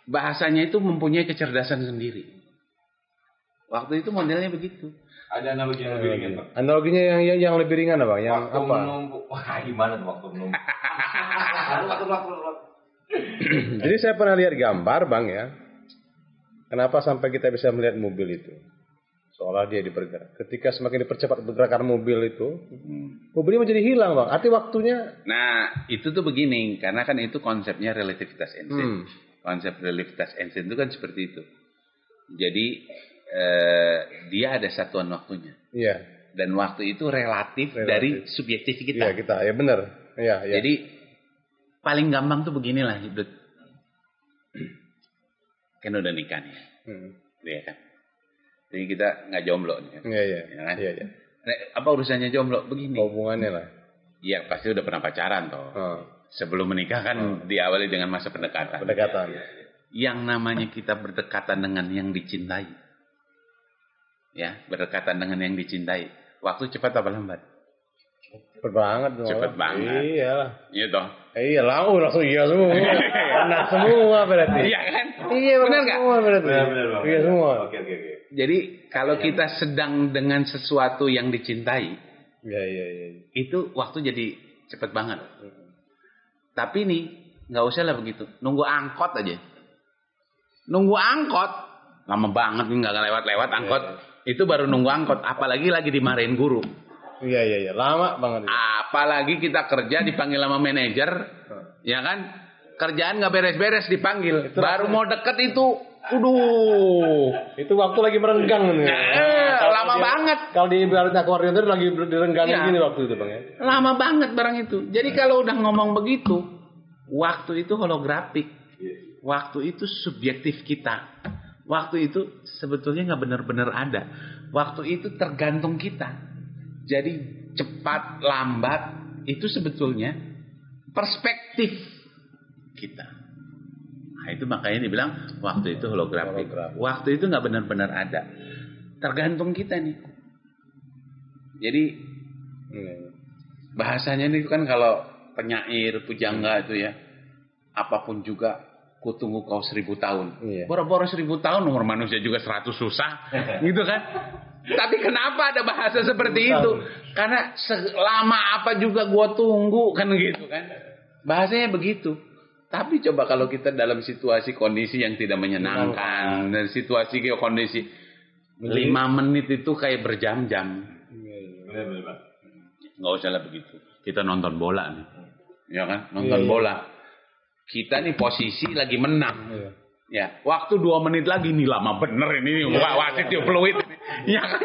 bahasanya itu mempunyai kecerdasan sendiri. Waktu itu modelnya begitu. Ada analogi yang lebih ringan Pak. Analoginya yang lebih ringan apa? Yang waktu apa? Menumpuk. Wah gimana tuh waktu menumpuk? Jadi saya pernah lihat gambar Bang ya. Kenapa sampai kita bisa melihat mobil itu? seolah dia bergerak. Ketika semakin dipercepat pergerakan mobil itu, mobilnya menjadi hilang, Bang. Arti waktunya. Nah, itu tuh begini, karena kan itu konsepnya relativitas Einstein. Konsep relativitas Einstein itu kan seperti itu. Jadi dia ada satuan waktunya. Iya. Dan waktu itu relatif dari subjektif kita. Iya, kita. Ya benar. Iya, iya. Jadi paling gampang tuh beginilah hidup. Kan udah nikah nih. Iya kan. Jadi kita nggak jomblo nih. Iya, iya. Ya kan? Iya, iya. Nah, apa urusannya jomblo? Begini. Hubungannya lah. Iya, pasti udah pernah pacaran toh. Sebelum menikah kan diawali dengan masa pendekatan. Pendekatan. Yang namanya kita berdekatan dengan yang dicintai. Ya, berdekatan dengan yang dicintai. Waktu cepat apa lambat? Cepet banget dong. Cepet banget. Iyalah. Iya toh. Iya, langsung iya semua. Nah, semua berarti. Iya kan? Iya, benar nggak? Semua berarti. Benar. Iya semua. Oke. Jadi kalau kita sedang dengan sesuatu yang dicintai, Iya. itu waktu jadi cepet banget. Tapi nih nggak usah lah begitu. Nunggu angkot aja. Nunggu angkot lama banget nih nggak lewat angkot. Itu baru nunggu angkot. Apalagi lagi dimarahin guru. Iya. Lama banget. Apalagi kita kerja dipanggil sama manajer, ya kan? Kerjaan nggak beres-beres dipanggil. Itu baru mau deket itu, Itu waktu lagi merenggang nih. Lama banget. Kalau di ibarat akuarium itu lagi direnggangin gini waktu itu, Bang ya. Lama banget barang itu. Jadi kalau udah ngomong begitu, waktu itu holografik. Waktu itu subjektif kita. Waktu itu sebetulnya nggak benar-benar ada. Waktu itu tergantung kita. Jadi cepat, lambat, itu sebetulnya perspektif kita. Nah itu makanya dibilang waktu itu holografik. Waktu itu nggak benar-benar ada. Tergantung kita nih. Jadi bahasanya nih kan kalau penyair, pujangga itu ya, apapun juga, ku tunggu kau 1000 tahun. Boro-boro 1000 tahun umur manusia juga 100 susah, gitu kan? Tapi kenapa ada bahasa seperti itu? Karena selama apa juga gua tunggu kan gitu kan? Bahasanya begitu. Tapi coba kalau kita dalam situasi kondisi yang tidak menyenangkan, dan situasi kondisi 5 menit itu kayak berjam-jam. Benar. Nggak usah lah begitu. Kita nonton bola nih, ya kan? Nonton bola. Kita nih posisi lagi menang. Ya, waktu 2 menit lagi nih lama bener ini wasit tiup peluit ini. Ya kan?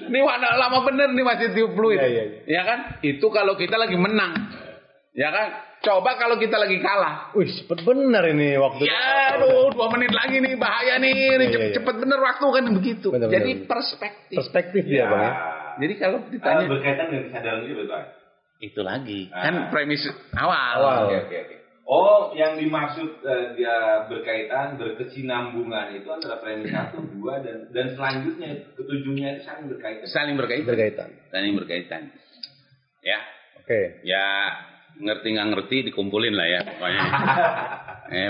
Ini lama bener nih wasit tiup peluit. Ya kan? Itu kalau kita lagi menang. Ya kan? Coba kalau kita lagi kalah. Wih, cepet bener ini waktu. Ya, aduh, 2 menit lagi nih bahaya nih. Cepet bener waktu kan begitu. Jadi perspektif. Perspektif dia, Bang ya. Jadi kalau ditanya berkaitan dengan kesadaran itu betul. Itu lagi. Kan premis awal. Oke. Oh, yang dimaksud dia berkaitan, berkesinambungan itu antara premis 1, 2 dan selanjutnya ketujuhnya itu saling berkaitan. Saling berkaitan. Ya. Oke. Ya, ngerti nggak ngerti dikumpulin lah ya pokoknya.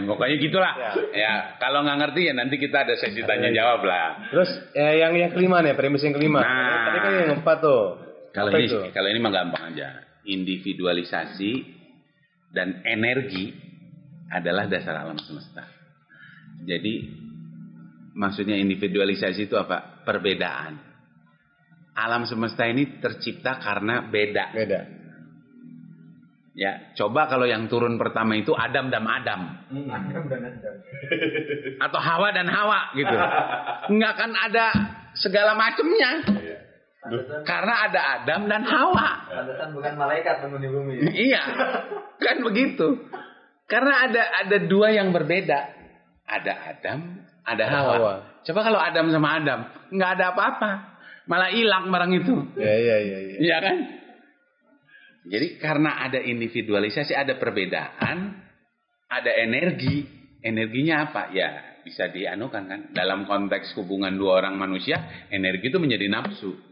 Pokoknya gitulah. Ya, kalau nggak ngerti ya nanti kita ada sesi tanya jawab lah. Terus yang kelima nih, premis yang kelima. Nah, tadi kan yang keempat tuh. Kalau ini mah gampang aja. Individualisasi dan energi adalah dasar alam semesta. Jadi maksudnya individualisasi itu apa? Perbedaan. Alam semesta ini tercipta karena beda. Ya, coba kalau yang turun pertama itu Adam dan Adam. Atau Hawa dan Hawa gitu. Enggak akan ada segala macamnya. Karena ada Adam dan Hawa. Pantesan bukan malaikat penghuni bumi. Iya, kan begitu. Karena ada 2 yang berbeda. Ada Adam, ada Hawa. Coba kalau Adam sama Adam, nggak ada apa-apa. Malah hilang barang itu. Iya. Iya kan? Jadi karena ada individualisasi, ada perbedaan, ada energi. Energinya apa? Ya bisa dianukan kan. Dalam konteks hubungan 2 orang manusia, energi itu menjadi nafsu.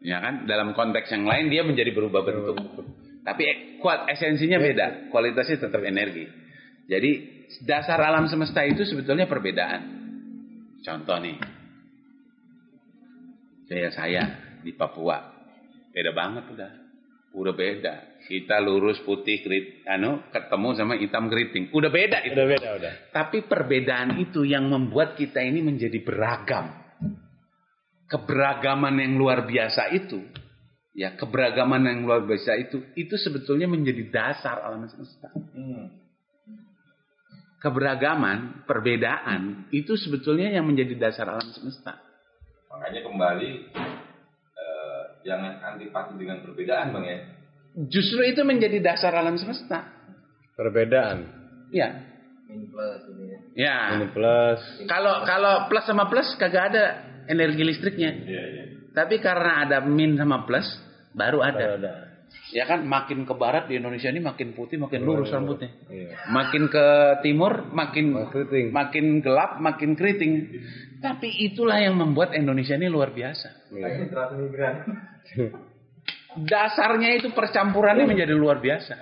Ya kan? Dalam konteks yang lain dia menjadi berubah bentuk. Tapi esensinya beda. Kualitasnya tetap energi. Jadi dasar alam semesta itu sebetulnya perbedaan. Contoh nih. Saya di Papua. Beda banget udah beda. Kita lurus putih ketemu sama hitam keriting. Udah beda itu. Udah. Tapi perbedaan itu yang membuat kita ini menjadi beragam. keberagaman yang luar biasa itu, ya keberagaman yang luar biasa itu sebetulnya menjadi dasar alam semesta. Keberagaman, perbedaan itu sebetulnya yang menjadi dasar alam semesta. Makanya kembali jangan antipati dengan perbedaan, Bang ya. Justru itu menjadi dasar alam semesta. Perbedaan. Ya. Min plus ini ya. Ya. Ini plus. Kalau plus sama plus kagak ada energi listriknya. Iya. Tapi karena ada min sama plus baru ada. Ada. Ya kan, makin ke barat di Indonesia ini makin putih, makin lurus rambutnya. Iya. Makin ke timur Keriting. makin gelap, makin keriting. Tapi itulah yang membuat Indonesia ini luar biasa. Iya. Transmigran. Dasarnya itu percampurannya menjadi luar biasa.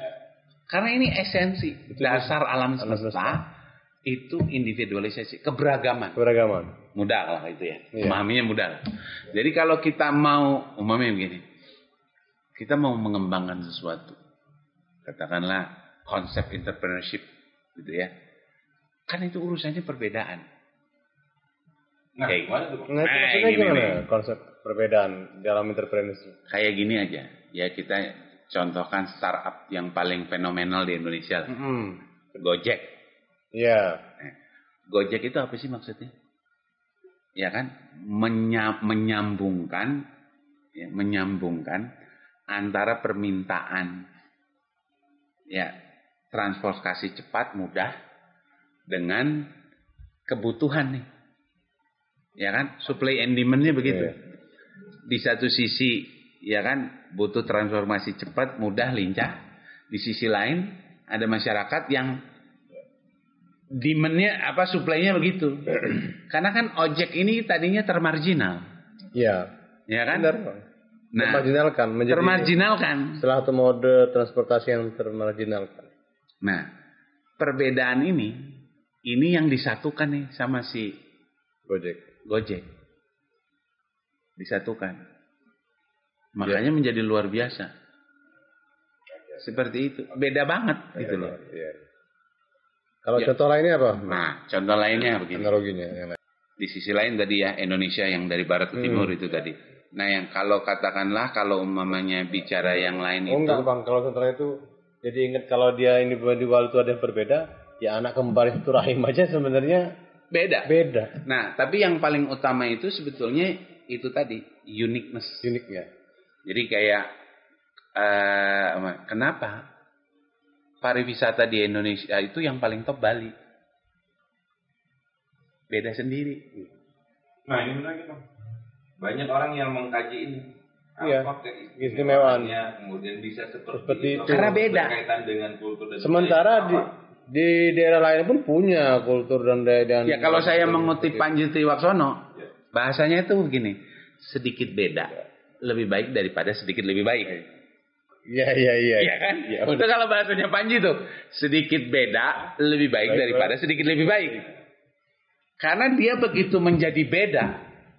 Karena ini esensi dasar alam semesta itu individualisasi, keberagaman. Mudah lah itu ya. Iya. Memahaminya mudah. Jadi kalau kita mau umumnya begini. Kita mau mengembangkan sesuatu. Katakanlah konsep entrepreneurship gitu ya. Kan itu urusannya perbedaan. Nah, Kayak gimana tuh? Nah, itu maksudnya gini gimana nih. konsep perbedaan dalam entrepreneurship? Kayak gini aja. Ya kita contohkan startup yang paling fenomenal di Indonesia lah. Gojek. Iya. Gojek itu apa sih maksudnya? Ya kan? Menyambungkan antara permintaan ya transportasi cepat mudah dengan kebutuhan nih. Ya kan? Supply and demand-nya begitu. Iya. Di satu sisi ya kan butuh transformasi cepat, mudah, lincah. Di sisi lain ada masyarakat yang demand-nya supply-nya begitu. Karena kan ojek ini tadinya termarginal. Iya. Ya kan? Benar. Nah, termarginalkan. Salah satu mode transportasi yang termarginalkan. Nah, perbedaan ini yang disatukan nih sama si Gojek. Disatukan. Makanya menjadi luar biasa. Seperti itu. Beda banget gitu loh. Iya. Kalau contoh lainnya apa? Nah, contoh lainnya begini. Analoginya yang lain. Di sisi lain tadi ya, Indonesia yang dari barat ke timur itu tadi. Nah, yang kalau katakanlah kalau umpamanya bicara yang lain itu. Enggak Bang, kalau contohnya itu jadi ingat kalau dia individual itu ada yang berbeda, ya anak kembar itu rahim aja sebenarnya beda. Nah, tapi yang paling utama itu sebetulnya itu tadi, uniknya. Jadi kayak kenapa pariwisata di Indonesia itu yang paling top Bali. Beda sendiri. Nah, ini menarik, Bang. Banyak orang yang mengkaji ini. Iya. Keistimewaan. Kemudian bisa seperti itu. Karena beda. Berkaitan dengan kultur dan sementara di daerah lain pun punya kultur dan ya kalau saya mengutip Panji Triwaksono, bahasanya itu begini, sedikit beda lebih baik daripada sedikit lebih baik. Iya. Iya kan? Ya, itu kalau bahasanya Panji tuh, sedikit beda lebih baik daripada sedikit lebih baik. Karena dia begitu menjadi beda,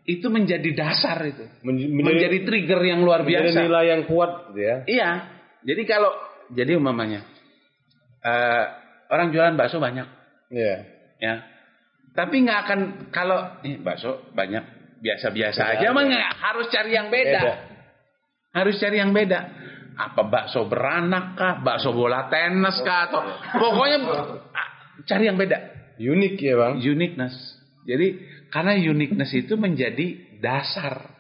itu menjadi dasar itu. Menjadi trigger yang luar biasa. Menjadi nilai yang kuat gitu ya. Iya. Jadi umpamanya orang jualan bakso banyak. Iya. Ya. Tapi nggak akan kalau bakso banyak biasa-biasa aja mah harus cari yang beda. Harus cari yang beda. Apa bakso beranak kah, bakso bola tenis kah, atau pokoknya cari yang beda. Unik ya Bang. Uniqueness. Jadi karena uniqueness itu menjadi dasar.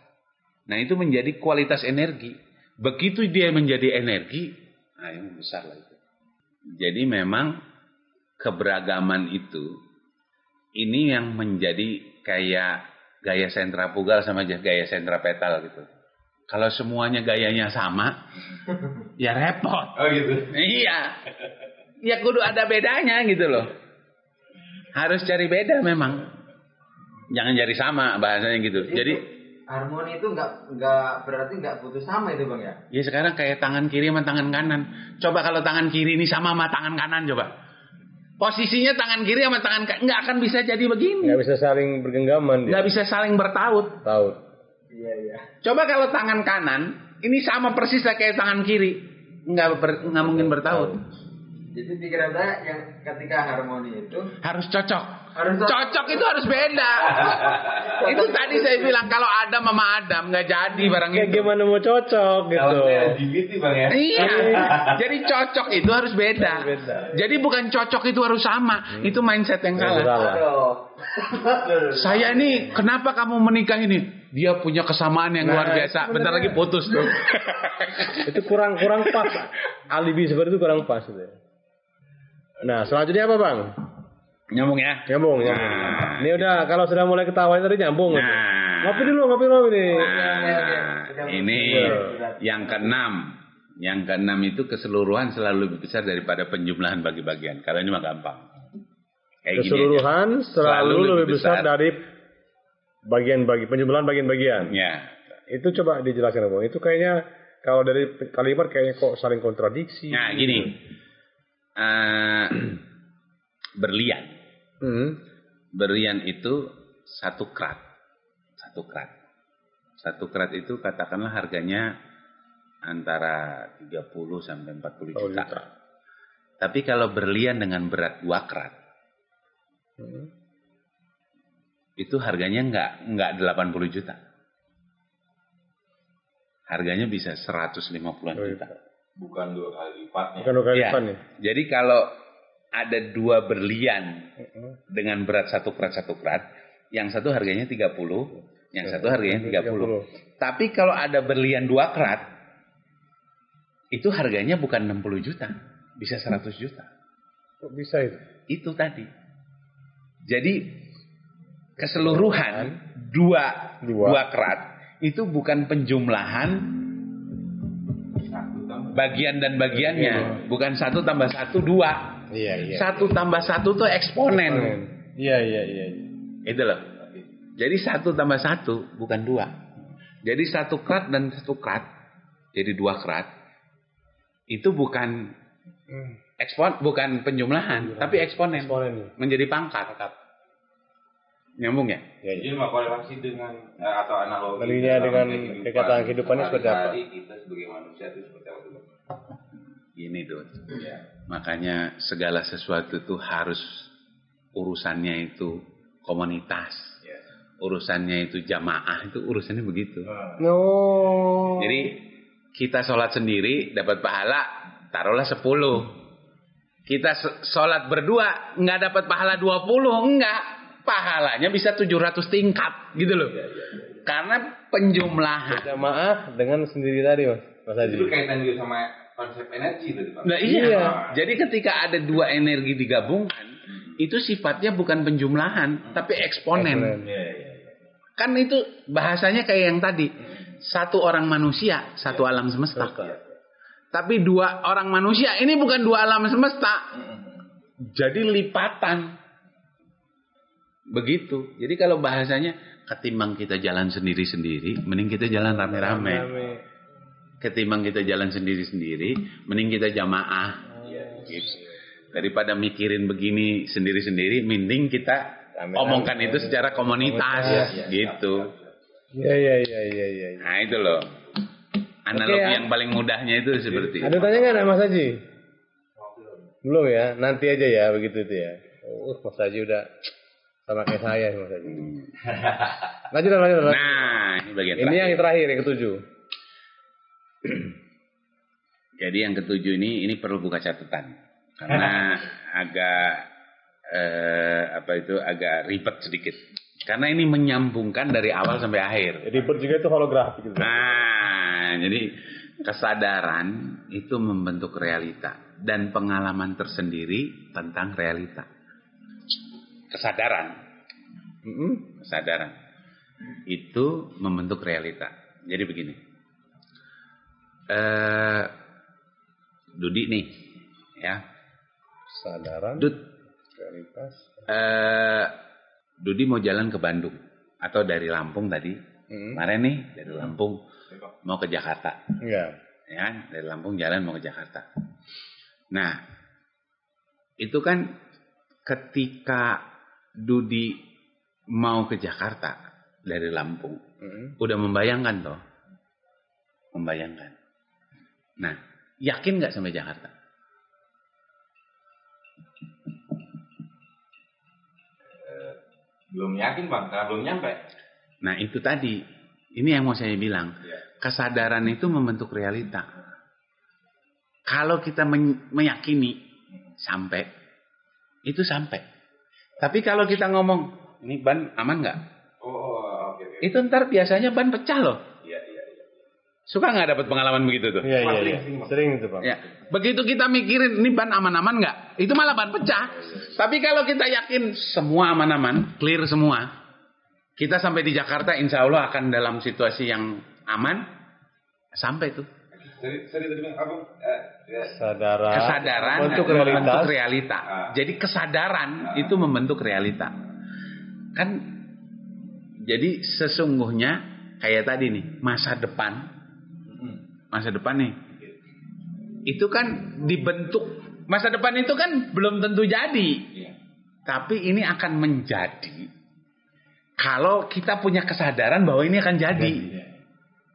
Nah itu menjadi kualitas energi. Begitu dia menjadi energi, nah yang besar lah itu. Jadi memang keberagaman itu ini yang menjadi kayak gaya sentrafugal sama gaya sentrapetal gitu. Kalau semuanya gayanya sama, ya repot. Oh gitu. Iya. Ya kudu ada bedanya gitu loh. Harus cari beda memang. Jangan cari sama bahasanya gitu. Jadi harmoni itu nggak berarti nggak butuh sama itu Bang ya? Ya sekarang kayak tangan kiri sama tangan kanan. Coba kalau tangan kiri ini sama tangan kanan coba. Posisinya tangan kiri sama tangan kanan nggak akan bisa jadi begini. Nggak bisa saling bergenggaman. Nggak bisa saling bertaut. Iya. Coba kalau tangan kanan ini sama persis kayak tangan kiri, nggak mungkin bertaut. Jadi pikiran saya yang ketika harmoni itu harus cocok. Cocok itu harus beda. Itu tadi saya bilang kalau Adam sama Adam nggak jadi barang Kayak itu. gimana mau cocok gitu. Kalau saya LGBT Bang ya. Iya. Jadi cocok itu harus beda. Jadi bukan cocok itu harus sama. Itu mindset yang salah. Aduh. Saya ini kenapa kamu menikah ini? Dia punya kesamaan yang luar biasa. Bentar lagi putus tuh. Itu kurang pas. Alibi seperti itu kurang pas gitu. Nah, selanjutnya apa, Bang? Nyambung ya. Nyambung. Nah, Ini udah kalau sudah mulai ketawa tadi nyambung. Nah. Ngopi dulu nih. Ini yang keenam. Yang keenam itu keseluruhan selalu lebih besar daripada penjumlahan bagi-bagian. Kalau ini mah gampang. Kayak Keseluruhan gini aja. selalu lebih besar dari penjumlahan bagian-bagian. Ya. Itu coba dijelaskan, Bang. Itu kayaknya kalau dari kalimat kayaknya kok saling kontradiksi. Nah, gini. Berlian. Berlian itu 1 krat. 1 krat. 1 krat itu katakanlah harganya antara 30 sampai 40 juta. Tapi kalau berlian dengan berat 2 krat, itu harganya enggak 80 juta. Harganya bisa 150-an juta. Bukan 2 kali lipatnya. Bukan 2 kali Ya. lipatnya. Jadi kalau ada 2 berlian dengan berat 1 krat, yang satu harganya 30, yang satu harganya 30. Tapi kalau ada berlian 2 krat, itu harganya bukan 60 juta, bisa 100 juta. Kok bisa itu? Itu tadi. Jadi keseluruhan 2 krat itu bukan penjumlahan bagian dan bagiannya, bukan 1 tambah 1 2. Iya. 1 tambah 1 tuh eksponen. Iya. Itu loh. Jadi 1 tambah 1 bukan 2. Jadi 1 krat dan 1 krat, jadi 2 krat. Itu bukan bukan penjumlahan, tapi eksponen. Menjadi pangkat. Nyambung ya? Jadi korelasi dengan atau analogi dengan kegiatan kehidupannya seperti apa? Kita sebagai manusia itu seperti apa? Gini tuh. Makanya segala sesuatu tuh harus urusannya itu komunitas. Urusannya itu jamaah, itu urusannya begitu. No. Jadi kita sholat sendiri dapat pahala, taruhlah 10. Kita sholat berdua nggak dapat pahala 20, enggak. Pahalanya bisa 700 tingkat gitu loh. Karena penjumlahan Jamaah dengan sendiri tadi, Mas Haji. Itu kaitan juga sama konsep energi tadi, Pak. Nah iya. Jadi ketika ada 2 energi digabungkan, itu sifatnya bukan penjumlahan, tapi eksponen. Kan itu bahasanya kayak yang tadi. 1 orang manusia, 1 alam semesta. Tapi 2 orang manusia, ini bukan 2 alam semesta. Jadi lipatan. Begitu. Jadi kalau bahasanya, ketimbang kita jalan sendiri-sendiri, mending kita jalan rame-rame. Ketimbang kita jalan sendiri-sendiri, mending kita jamaah. Gitu. Daripada mikirin begini sendiri-sendiri, mending kita omongkan itu secara komunitas. Gitu. Iya. Nah itu loh. Analogi yang paling mudahnya itu seperti itu. Ada tanya nggak Mas Haji? Belum ya, nanti aja ya begitu itu ya. Mas Haji udah sama kayak saya Mas Haji. Lanjut. Nah, ini bagian ini yang terakhir, yang ke-7. Jadi yang ke-7 ini perlu buka catatan karena agak ribet sedikit. Karena ini menyambungkan dari awal sampai akhir. Ribet juga itu holografi gitu. Nah, jadi kesadaran itu membentuk realita dan pengalaman tersendiri tentang realita. Kesadaran itu membentuk realita. Jadi begini, Dudi nih, ya. Kesadaran. Realitas. Dudi mau jalan ke Bandung atau dari Lampung tadi. Kemarin nih dari Lampung mau ke Jakarta. Iya. Ya, dari Lampung jalan mau ke Jakarta. Nah, itu kan ketika Dudi mau ke Jakarta dari Lampung, udah membayangkan toh. Membayangkan. Nah, yakin nggak sampai Jakarta? Belum yakin Bang, karena belum nyampe. Nah itu tadi, ini yang mau saya bilang. Kesadaran itu membentuk realita. Kalau kita meyakini sampai, itu sampai. Tapi kalau kita ngomong, ini ban aman nggak? Okay. Itu ntar biasanya ban pecah loh. Iya. Suka nggak dapat pengalaman begitu tuh? Iya. Sering itu Bang. Ya. Begitu kita mikirin, ini ban aman-aman nggak? Itu malah ban pecah. Tapi kalau kita yakin semua aman-aman, clear semua. Kita sampai di Jakarta insya Allah akan dalam situasi yang aman. Sampai tuh. Kesadaran membentuk realita. Jadi kesadaran itu membentuk realita. Kan jadi sesungguhnya kayak tadi nih, masa depan nih. Itu kan dibentuk. Masa depan itu kan belum tentu jadi. Tapi ini akan menjadi kalau kita punya kesadaran bahwa ini akan jadi.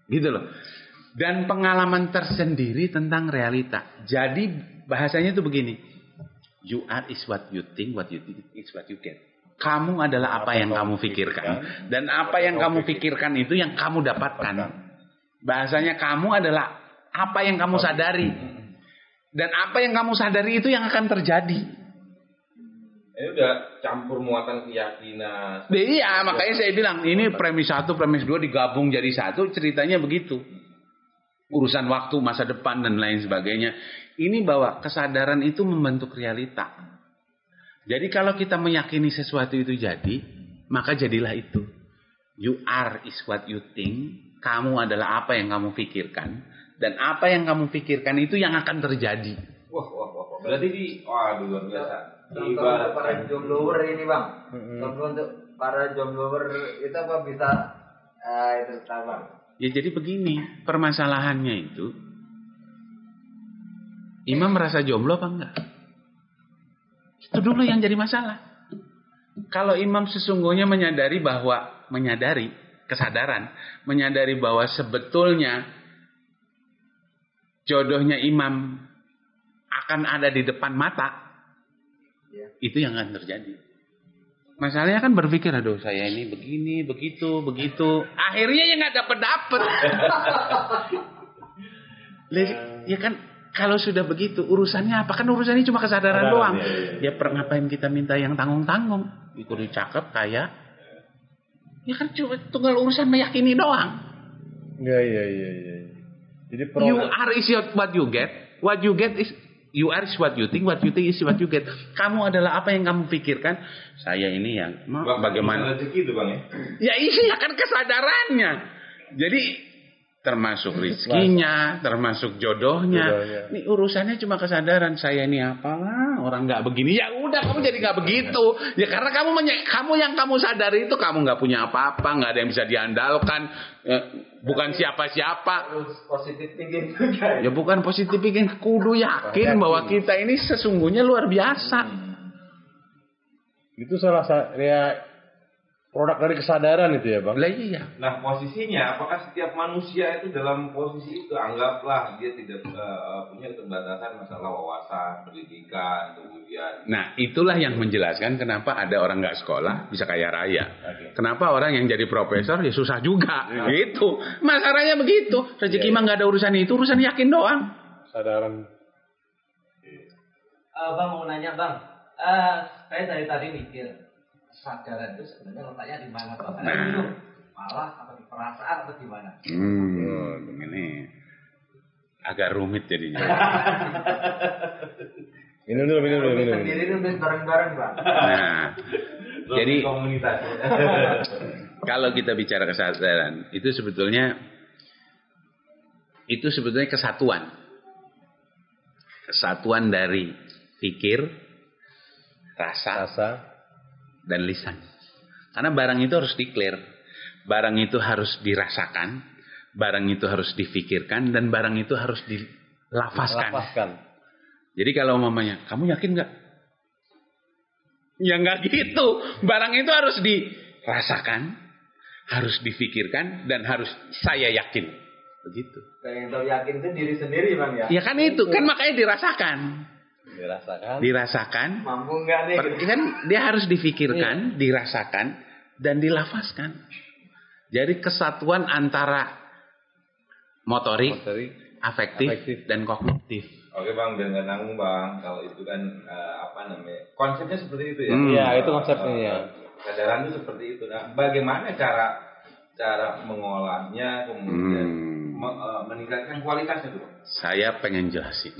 Gitu loh. Dan pengalaman tersendiri tentang realita. Jadi bahasanya itu begini. You are is what you think is what you get. Kamu adalah apa yang kamu pikirkan. Dan apa yang kamu pikirkan itu yang kamu dapatkan. Bahasanya kamu adalah apa yang kamu sadari. Dan apa yang kamu sadari itu yang akan terjadi. Ini udah campur muatan keyakinan. Iya, makanya saya bilang ini premis 1, premis 2 digabung jadi satu, ceritanya begitu. Urusan waktu, masa depan dan lain sebagainya. Ini bahwa kesadaran itu membentuk realita. Jadi kalau kita meyakini sesuatu itu jadi, maka jadilah itu. You are is what you think. Kamu adalah apa yang kamu pikirkan. Dan apa yang kamu pikirkan itu yang akan terjadi. Wah. Berarti luar biasa. Contoh untuk para jomblower ini Bang. Contoh untuk para jomblower itu apa bisa itu Bang? Ya jadi begini, permasalahannya itu Imam merasa jomblo apa enggak? Itu dulu yang jadi masalah. Kalau Imam sesungguhnya menyadari kesadaran, menyadari bahwa sebetulnya jodohnya Imam akan ada di depan mata, itu yang akan terjadi. Masalahnya kan berpikir, aduh saya ini begini, begitu. Akhirnya ya nggak dapet. Ya kan kalau sudah begitu urusannya apa? Kan urusannya cuma kesadaran doang. Ya ngapain kita minta yang tanggung-tanggung? Itu cakep kaya. Ya kan cuma tunggal urusan meyakini doang. Iya. Jadi you are is what you get. What you get is you are is what you think is what you get. Kamu adalah apa yang kamu pikirkan. Saya ini yang bagaimana rezeki itu Bang ya? Ya iya kan kesadarannya. Jadi termasuk rezekinya, termasuk jodohnya. Ini urusannya cuma kesadaran. Saya ini apalah, orang nggak begini. Ya udah kamu jadi nggak begitu. Ya karena kamu yang kamu sadari itu kamu nggak punya apa-apa, nggak ada yang bisa diandalkan. Bukan siapa-siapa. Harus positif thinking. Ya bukan positif thinking, kudu yakin bahwa kita ini sesungguhnya luar biasa. Itu salah satu ya produk dari kesadaran itu ya Bang. Lah iya. Nah posisinya apakah setiap manusia itu dalam posisi itu, anggaplah dia tidak punya keterbatasan masalah wawasan, pendidikan, kemudian. Nah itulah yang menjelaskan kenapa ada orang nggak sekolah bisa kaya raya. Kenapa orang yang jadi profesor ya susah juga. Gitu. Masalahnya begitu. Rezeki mah nggak ada urusan itu, urusan yakin doang. Kesadaran. Bang mau nanya Bang, saya dari tadi mikir kesadaran itu sebenarnya letaknya di mana Bang? Itu malah atau di perasaan atau di mana? Begini agak rumit jadinya. Minum dulu. Sendiri nulis bareng-bareng Bang. Nah, jadi komunitas. Kalau kita bicara kesadaran itu sebetulnya kesatuan dari pikir, rasa dan lisan. Karena barang itu harus declare, barang itu harus dirasakan, barang itu harus difikirkan, dan barang itu harus dilafazkan. Jadi kalau umpamanya, kamu yakin nggak? Ya nggak gitu. Barang itu harus dirasakan, harus difikirkan, dan harus saya yakin. Begitu. Yang tahu yakin itu diri sendiri Bang ya? Ya kan itu, kan makanya dirasakan. Dirasakan. Mampu nggak nih? Kan dia harus difikirkan, dirasakan, dan dilafazkan. Jadi kesatuan antara motorik, afektif, dan kognitif. Oke Bang, biar nggak nanggung Bang. Kalau itu kan konsepnya seperti itu ya. Iya, itu konsepnya. Kesadaran itu seperti itu. Nah, bagaimana cara mengolahnya kemudian meningkatkan kualitasnya tuh Bang? Saya pengen jelasin.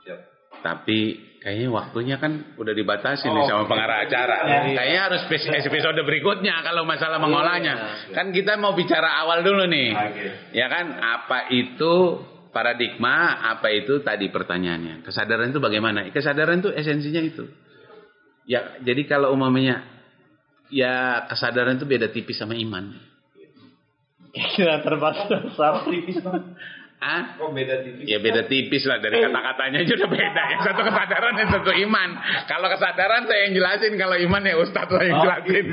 Siap. Tapi kayaknya waktunya kan udah dibatasi nih sama pengarah acara. Kayaknya harus episode berikutnya kalau masalah mengolahnya. Kan kita mau bicara awal dulu nih. Ya kan, apa itu paradigma, apa itu tadi pertanyaannya. Kesadaran itu bagaimana? Kesadaran itu esensinya itu. Ya, jadi kalau umumnya ya kesadaran itu beda tipis sama iman. Kira terbatas tipis Bang. Kok beda tipis? Ya beda tipis lah, dari kata-katanya aja udah beda. Yang satu kesadaran, yang satu iman. Kalau kesadaran saya yang jelasin, kalau iman ya Ustadz lah yang jelasin.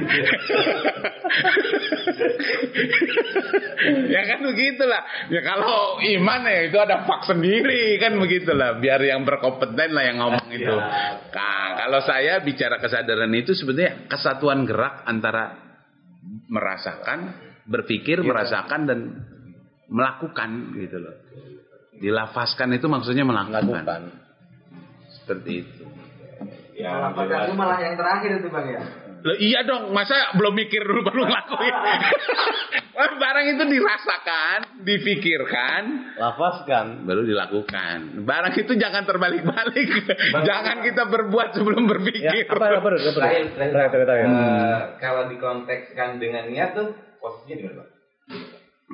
Ya kan begitulah. Ya kalau iman ya itu ada fak sendiri kan begitulah. Biar yang berkompeten lah yang ngomong itu. Nah, kalau saya bicara kesadaran itu sebetulnya kesatuan gerak antara merasakan, berpikir, merasakan dan melakukan gitu loh. Dilafazkan itu maksudnya melakukan. Seperti itu. Ya, apakah itu malah yang terakhir itu Bang ya? Loh, iya dong, masa belum mikir dulu baru ngelakuin. Barang itu dirasakan, difikirkan, lafazkan, baru dilakukan. Barang itu jangan terbalik-balik. Jangan kita berbuat sebelum berpikir. Ya, apa? Kalau dikontekskan dengan niat tuh posisinya di mana Bang?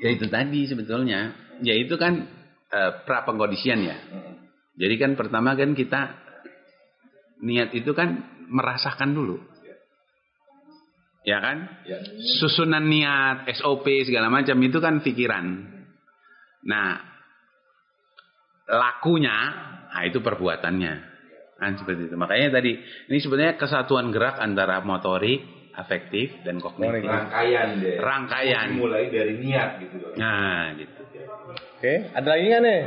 Ya itu tadi sebetulnya. Ya itu kan pra pengkondisian ya. Jadi kan pertama kan kita niat itu kan merasakan dulu. Ya kan? Susunan niat, SOP segala macam itu kan pikiran. Nah, lakunya, itu perbuatannya. Kan seperti itu. Makanya tadi ini sebenarnya kesatuan gerak antara motorik, afektif dan kognitif. Rangkaian. Mulai dari niat gitu loh. Nah, gitu. Oke, ada lagi nggak nih?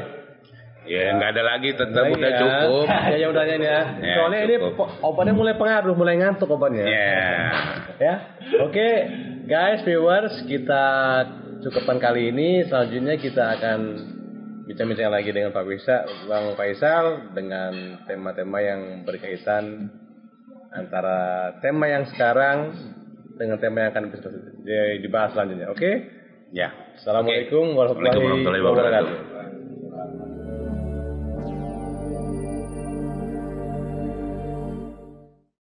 Ya nggak ada lagi, tetap udah cukup. Ya udahnya nih ya. Soalnya ini obatnya mulai pengaruh, mulai ngantuk obatnya. Ya. Oke, guys, viewers, kita cukupkan kali ini. Selanjutnya kita akan bincang-bincang lagi dengan Bang Faisal dengan tema-tema yang berkaitan antara tema yang sekarang dengan tema yang akan dibahas selanjutnya. Oke? Ya. Assalamualaikum warahmatullahi wabarakatuh.